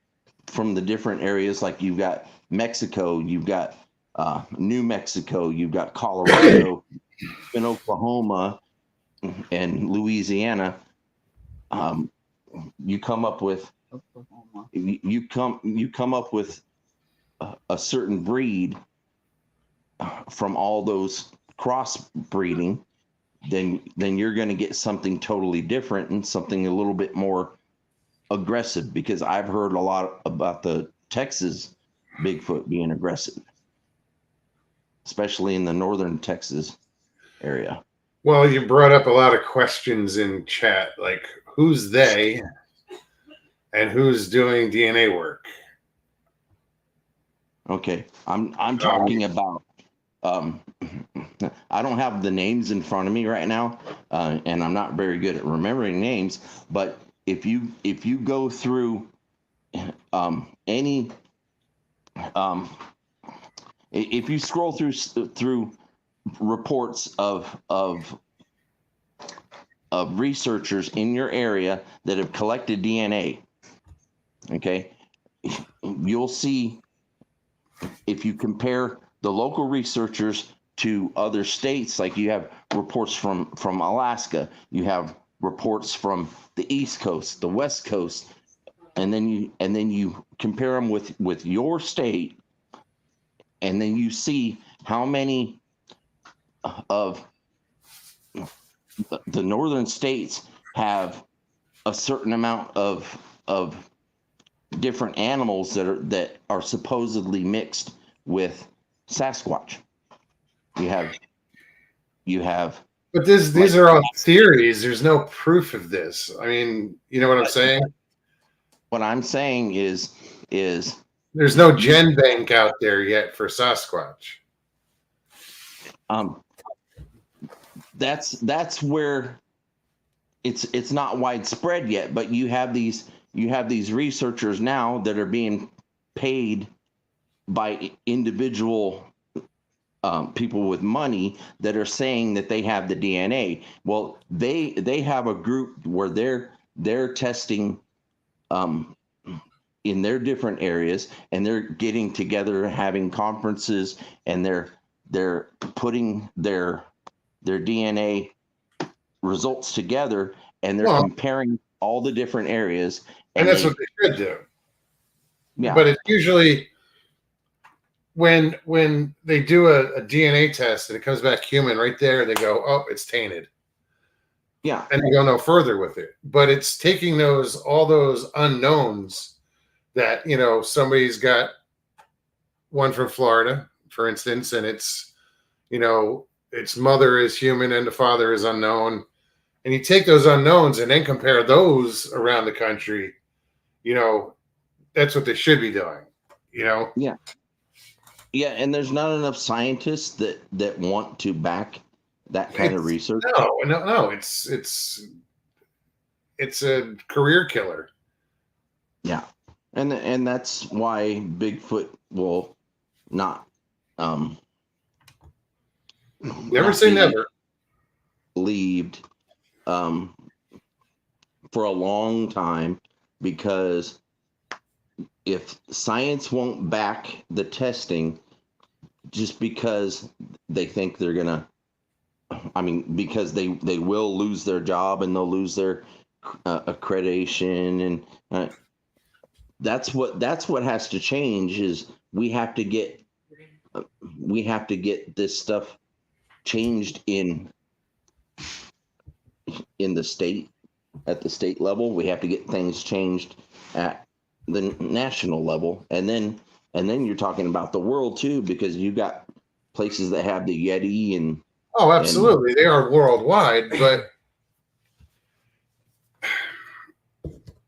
from the different areas. Like you've got Mexico, you've got New Mexico, you've got Colorado, and Oklahoma, and Louisiana. You come up with a certain breed from all those crossbreeding, then you're going to get something totally different and something a little bit more aggressive, because I've heard a lot about the Texas Bigfoot being aggressive, especially in the northern Texas area. Well, you brought up a lot of questions in chat, like who's they and who's doing DNA work. Okay, I'm talking about. I don't have the names in front of me right now, and I'm not very good at remembering names. But if you go through any, if you scroll through reports of researchers in your area that have collected DNA, okay, you'll see, if you compare the local researchers to other states, like you have reports from Alaska, you have reports from the East Coast, the West Coast, and then you compare them with your state, and then you see how many of the northern states have a certain amount of different animals that are supposedly mixed with Sasquatch. You have But these are all theories. There's no proof of this. I mean, you know what I'm saying? What I'm saying is There's no gen bank out there yet for Sasquatch. That's where it's not widespread yet, but you have these researchers now that are being paid by individual people with money that are saying that they have the DNA. Well, they have a group where they're testing in their different areas, and they're getting together, having conferences, and they're putting their DNA results together, and they're comparing all the different areas, and that's what they should do. Yeah. But it's usually when they do a DNA test and it comes back human, right there they go, oh, it's tainted. Yeah. And they go no further with it. But it's taking all those unknowns that, you know, somebody's got one from Florida, for instance, and it's, you know, its mother is human and the father is unknown. And you take those unknowns and then compare those around the country, you know, that's what they should be doing, you know? Yeah. Yeah, and there's not enough scientists that want to back that kind of research. No. It's a career killer. Yeah. And that's why Bigfoot will not never say never. Believed for a long time, because if science won't back the testing, just because they think they're gonna, because they will lose their job and they'll lose their accreditation, and that's what has to change. Is we have to get this stuff changed in the state, at the state level. We have to get things changed at the national level, and then you're talking about the world too, because you got places that have the Yeti and absolutely, they are worldwide, but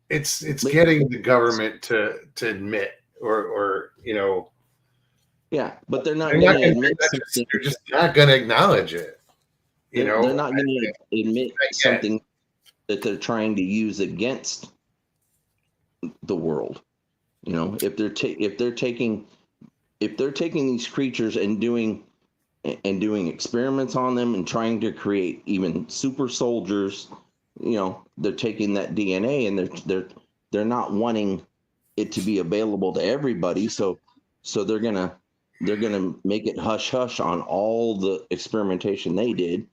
it's getting the government to admit or you know. Yeah, but they're not going to admit something. They're just not going to acknowledge it. You know, they're not going to admit something that they're trying to use against the world. You know, if they're taking these creatures and doing experiments on them and trying to create even super soldiers, you know, they're taking that DNA and they're not wanting it to be available to everybody. So they're gonna make it hush hush on all the experimentation they did.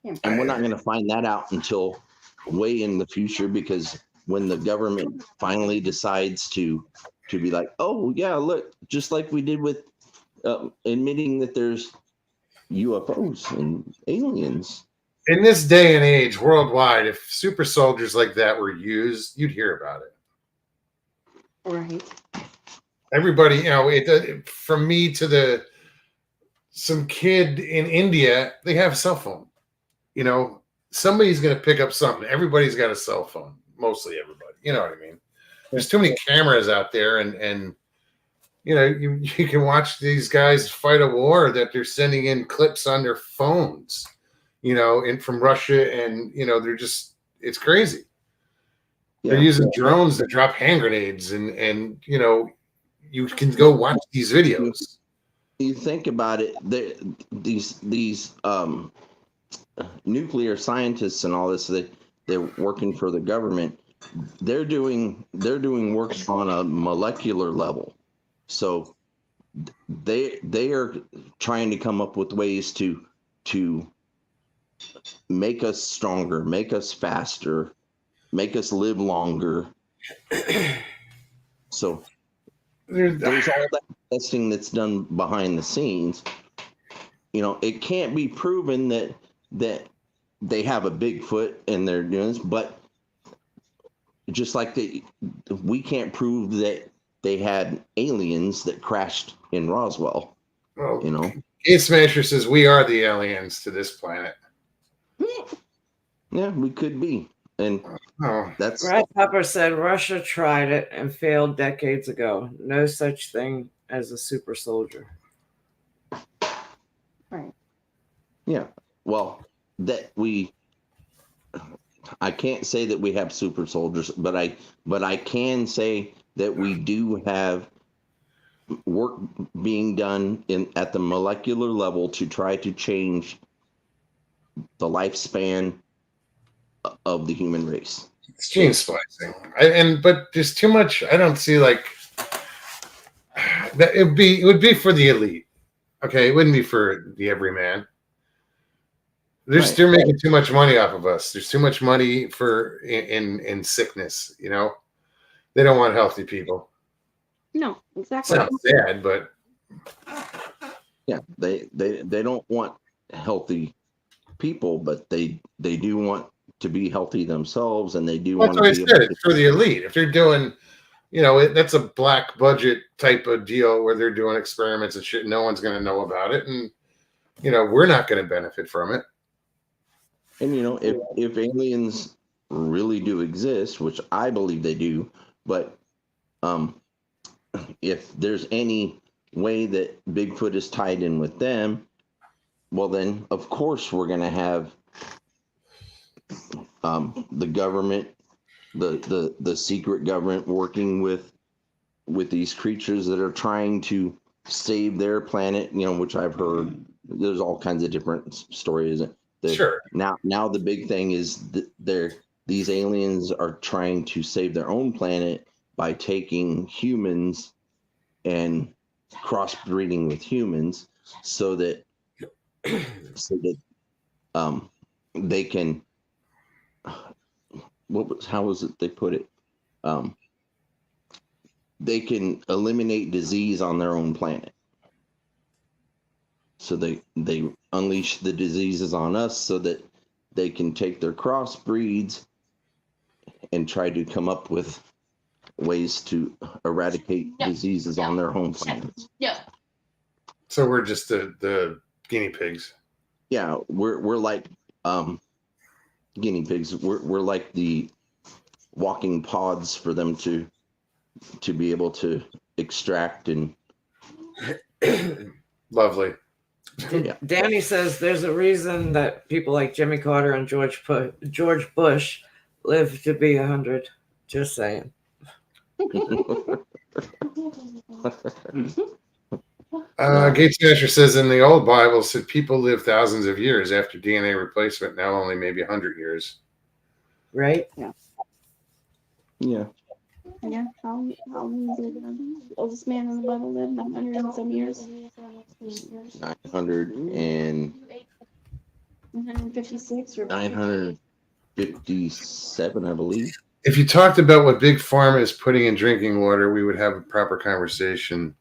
And we're not going to find that out until way in the future, because when the government finally decides to be like, oh yeah, look, just like we did with admitting that there's UFOs and aliens. In this day and age, worldwide, if super soldiers like that were used, you'd hear about it. Right. Everybody, from me to some kid in India, they have a cell phone. Somebody's going to pick up something. Everybody's got a cell phone. Mostly everybody. You know what I mean? There's too many cameras out there, and you can watch these guys fight a war that they're sending in clips on their phones, from Russia, and it's crazy. Yeah. They're using drones to drop hand grenades, and you can go watch these videos. You think about it, these nuclear scientists and all this, they're working for the government. They're doing work on a molecular level. So they are trying to come up with ways to make us stronger, make us faster, make us live longer. So there's all that testing that's done behind the scenes. It can't be proven that they have a Bigfoot and they're doing this, but just like we can't prove that they had aliens that crashed in Roswell. Well, Kate Smasher says we are the aliens to this planet. Yeah, we could be. And that's Brad Pepper said Russia tried it and failed decades ago. No such thing as a super soldier. Right. Yeah. Well, I can't say that we have super soldiers, but I can say that we do have work being done at the molecular level to try to change the lifespan of the human race. It's gene splicing, but there's too much. I don't see that. It would be for the elite. Okay, it wouldn't be for the everyman. They're making too much money off of us. There's too much money in sickness. They don't want healthy people. No, exactly. Sounds sad, but yeah, they don't want healthy people, but they do want to be healthy themselves, and they do want to be able to. It's for the elite. If they're doing, that's a black budget type of deal where they're doing experiments and shit. No one's going to know about it, and we're not going to benefit from it. And if aliens really do exist, which I believe they do, but if there's any way that Bigfoot is tied in with them, well then of course we're going to have the government, the secret government working with these creatures that are trying to save their planet, which I've heard. There's all kinds of different stories. Sure. Now the big thing is that these aliens are trying to save their own planet by taking humans and crossbreeding with humans, so that they can. How was it they put it? They can eliminate disease on their own planet. So they unleash the diseases on us so that they can take their crossbreeds and try to come up with ways to eradicate diseases on their home planets. Yeah. So we're just the guinea pigs. Yeah, we're like guinea pigs. We're like the walking pods for them to be able to extract and. Lovely. Yeah. Danny says there's a reason that people like Jimmy Carter and George Bush live to be 100. Just saying. Gates Asher says in the old Bible said people live thousands of years after DNA replacement. Now only maybe 100 years. Right? Yeah. Yeah. Yeah. How long did the oldest man in the Bible live? 900 and some years. 956 or 957, I believe. If you talked about what Big Pharma is putting in drinking water, we would have a proper conversation.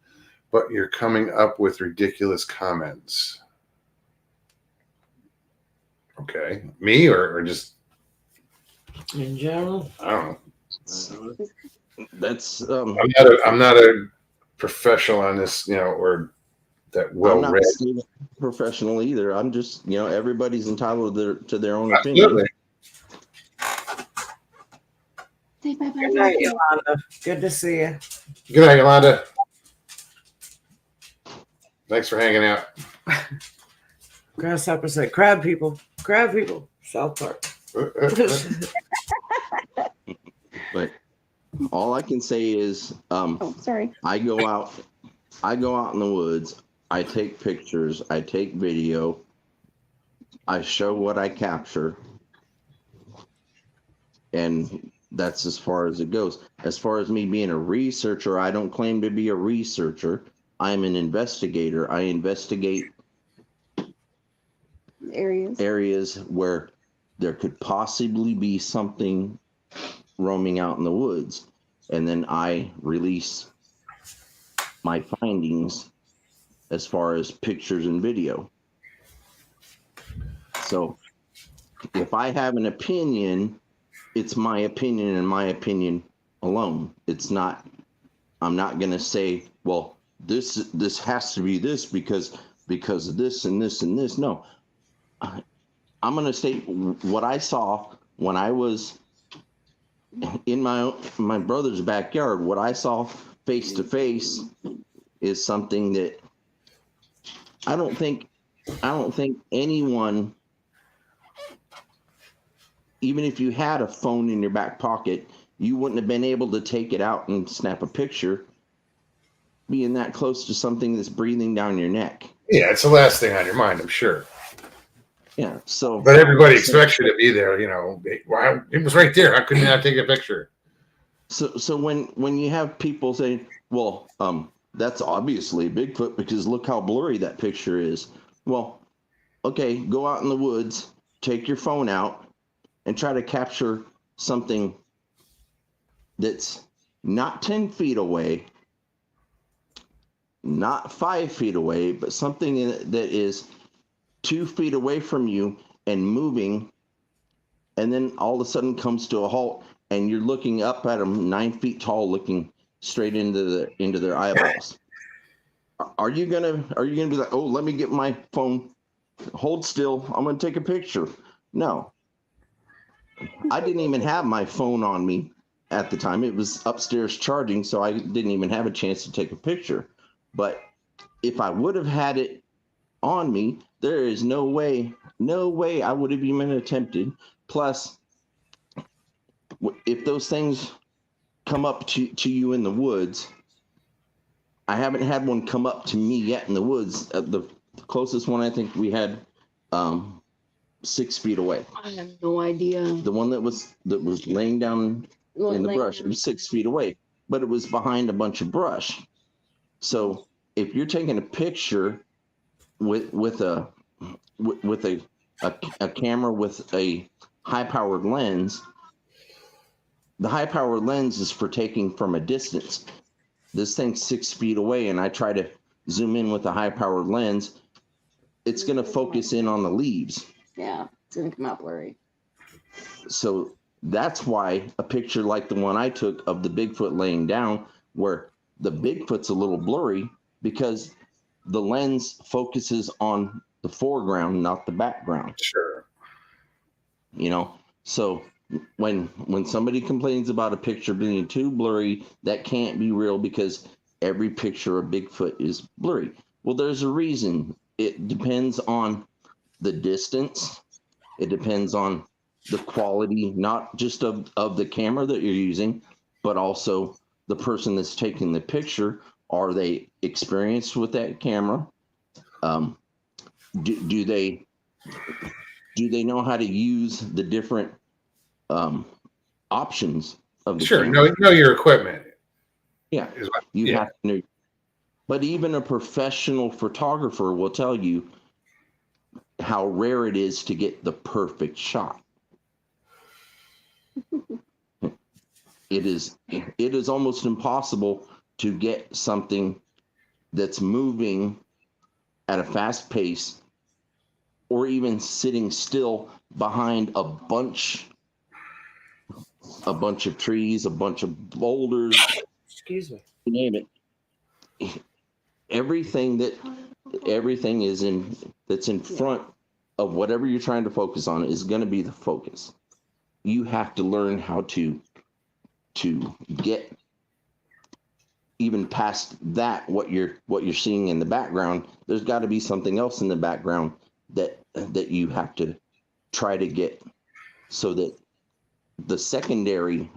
But you're coming up with ridiculous comments. Okay. Me or just, In general, I don't know. That's I'm not a professional on this, or that well I'm not read. a professional either. I'm just, everybody's entitled to their own opinion. Absolutely. Say bye bye. good night, Yolanda. Good to see you. Good night, Yolanda. Thanks for hanging out. Grasshopper said, crab people, South Park. But all I can say is, Oh, sorry. I go out in the woods. I take pictures. I take video. I show what I capture. And that's as far as it goes. As far as me being a researcher, I don't claim to be a researcher. I'm an investigator. I investigate areas where there could possibly be something roaming out in the woods. And then I release my findings as far as pictures and video. So if I have an opinion, it's my opinion and my opinion alone. It's not, I'm not going to say, well, this has to be this because of this and this and this. No, I'm going to state what I saw when I was in my brother's backyard. What I saw face to face is something that I don't think anyone, even if you had a phone in your back pocket, you wouldn't have been able to take it out and snap a picture being that close to something that's breathing down your neck. Yeah, it's the last thing on your mind, I'm sure. Yeah. So, but everybody expects you to be there. Wow, it was right there. How couldn't I take a picture? So when you have people saying, "Well, that's obviously Bigfoot because look how blurry that picture is." Well, okay, go out in the woods, take your phone out, and try to capture something that's not 10 feet away, not 5 feet away, but something that is 2 feet away from you and moving, and then all of a sudden comes to a halt, and you're looking up at them 9 feet tall, looking straight into their eyeballs. Are you gonna be like, oh, let me get my phone, hold still, I'm gonna take a picture? No. I didn't even have my phone on me at the time. It was upstairs charging, so I didn't even have a chance to take a picture. But if I would have had it on me, there is no way I would have even attempted. Plus, if those things come up to you in the woods, I haven't had one come up to me yet in the woods. The closest one I think we had 6 feet away. I have no idea. The one that was laying down in the brush, it was 6 feet away, but it was behind a bunch of brush. So if you're taking a picture with a camera with a high-powered lens, the high-powered lens is for taking from a distance. This thing's 6 feet away, and I try to zoom in with a high-powered lens. It's going to focus in on the leaves. Yeah, it's going to come out blurry. So that's why a picture like the one I took of the Bigfoot laying down, where the Bigfoot's a little blurry because the lens focuses on the foreground, not the background. Sure. So when somebody complains about a picture being too blurry, that can't be real because every picture of Bigfoot is blurry. Well, there's a reason. It depends on the distance. It depends on the quality, not just of the camera that you're using, but also the person that's taking the picture. Are they experienced with that camera? Do they know how to use the different options of the Sure, camera? know your equipment. Yeah, you have to know. But even a professional photographer will tell you how rare it is to get the perfect shot. It is almost impossible to get something that's moving at a fast pace or even sitting still behind a bunch of trees, a bunch of boulders, Excuse me. you name it. Everything is that's in front of whatever you're trying to focus on is going to be the focus. You have to learn how to get even past that, what you're seeing in the background. There's got to be something else in the background that you have to try to get, so that the secondary,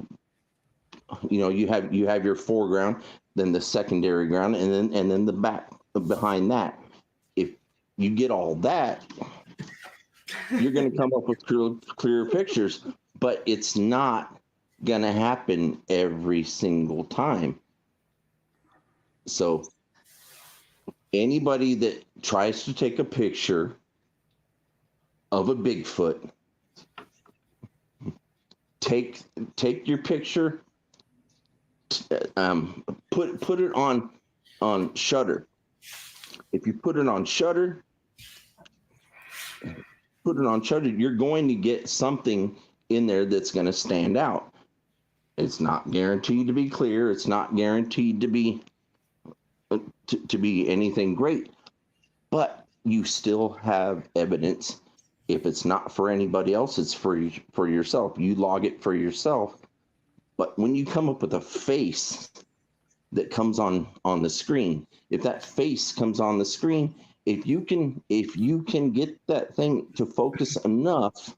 you have your foreground, then the secondary ground, and then the back behind that. If you get all that, you're going to come up with clearer pictures, but it's not going to happen every single time. So anybody that tries to take a picture of a Bigfoot, take your picture, put it on Shutter. If you put it on Shutter, you're going to get something in there that's going to stand out. It's not guaranteed to be clear. It's not guaranteed to be anything great, but you still have evidence. If it's not for anybody else, it's for yourself. You log it for yourself. But when you come up with a face that comes on the screen, if that face comes on the screen, if you can get that thing to focus enough,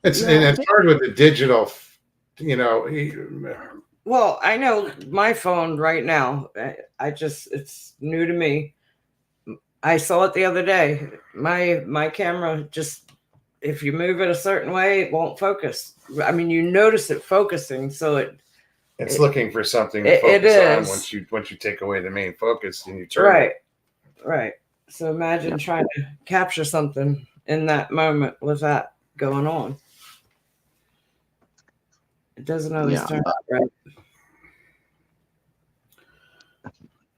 it's hard with the digital, Well, I know my phone right now. It's new to me. I saw it the other day. My camera just, if you move it a certain way, it won't focus. I mean, you notice it focusing, so it's looking for something to focus on is. once you take away the main focus and you turn it. Right. So imagine trying to capture something in that moment with that going on. It doesn't always turn out right.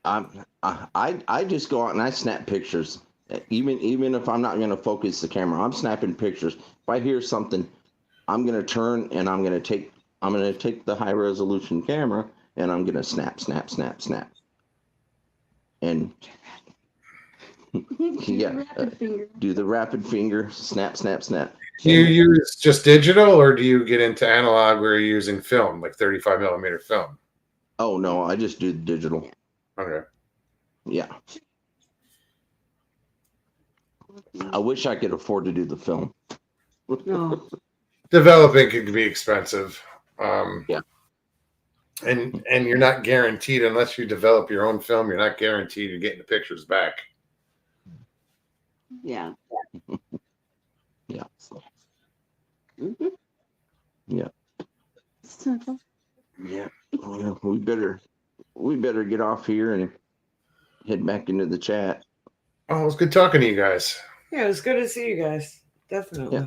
I just go out and I snap pictures. Even if I'm not going to focus the camera, I'm snapping pictures. If I hear something, I'm going to turn and I'm going to take the high resolution camera and I'm going to snap. And do the rapid finger, snap. Do you use just digital, or do you get into analog where you're using film, like 35 millimeter film? Oh no, I just do the digital. Okay. Yeah. I wish I could afford to do the film. No. Developing can be expensive. Yeah. And you're not guaranteed, unless you develop your own film, you're not guaranteed you're getting the pictures back. Yeah. Yeah. Mm-hmm. Yeah. Simple. Yeah. Well, we better get off here and head back into the chat. Oh, it was good talking to you guys. Yeah, it was good to see you guys. Definitely.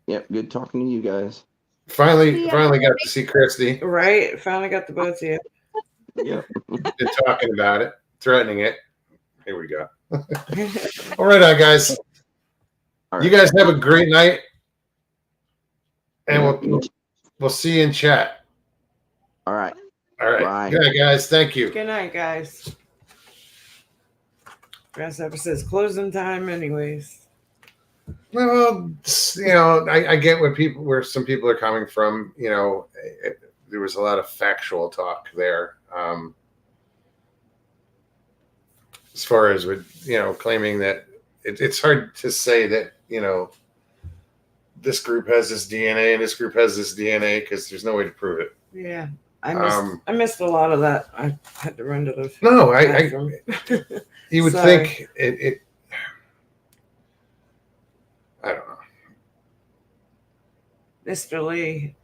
Yep, good talking to you guys. Finally got to see Christy. Right. Finally got the both of you. Yeah. Been talking about it, threatening it. Here we go. All right, guys. All right. You guys have a great night, and we'll see you in chat. All right. All right. Bye. Good night, guys. Thank you. Good night, guys. Grass ever says closing time, anyways. Well, I get where some people are coming from. There was a lot of factual talk there. As far as with claiming that it's hard to say that this group has this DNA and this group has this DNA, because there's no way to prove it. Yeah, I missed a lot of that. I had to run to the bathroom. You would Sorry. think it. I don't know. Mr. Lee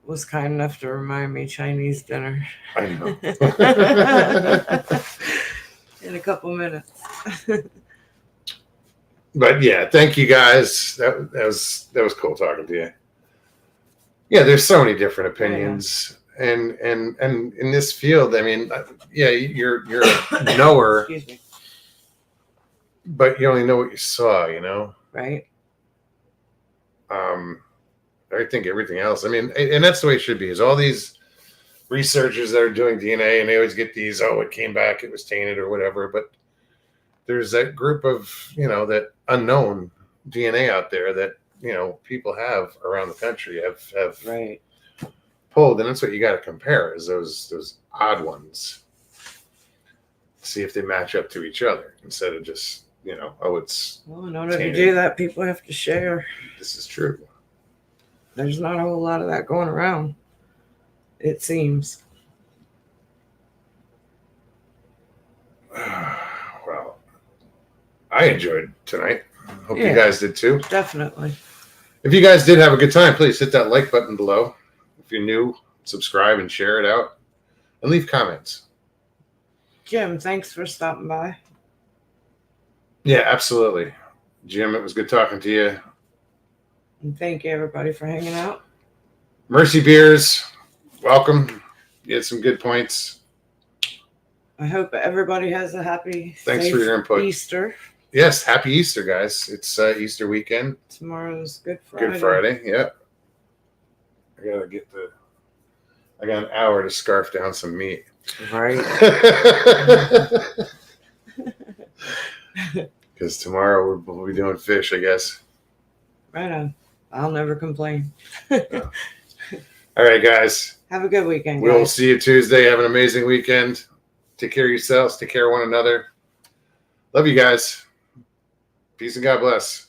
was kind enough to remind me Chinese dinner. I know. In a couple minutes. But yeah, thank you guys. That was cool talking to you. Yeah, there's so many different opinions. And in this field, I mean, yeah, you're a knower, Excuse me. but you only know what you saw, you know. Right. I think everything else. I mean, and that's the way it should be. Is all these researchers that are doing DNA, and they always get these, oh, it came back, it was tainted or whatever. But there's that group of, you know, that unknown DNA out there that, you know, people have around the country have Right. pulled, and that's what you got to compare is those odd ones. See if they match up to each other instead of just, you know, oh, it's Well, in order to tainted. do that, people have to share. This is true. There's not a whole lot of that going around, it seems. Well, I enjoyed tonight. Hope Yeah. you guys did too. Definitely. If you guys did have a good time, please hit that like button below. If you're new, subscribe and share it out. And leave comments. Jim, thanks for stopping by. Yeah, absolutely. Jim, it was good talking to you. And thank you, everybody, for hanging out. Mercy Beers, welcome. You had some good points. I hope everybody has a happy, Thanks safe for your input. Easter. Yes, happy Easter, guys. It's Easter weekend. Tomorrow's Good Friday. Good Friday, yeah. I got an hour to scarf down some meat. Right. Because tomorrow we'll be doing fish, I guess. Right on. I'll never complain. All right, guys. Have a good weekend, guys. We'll see you Tuesday. Have an amazing weekend. Take care of yourselves. Take care of one another. Love you guys. Peace and God bless.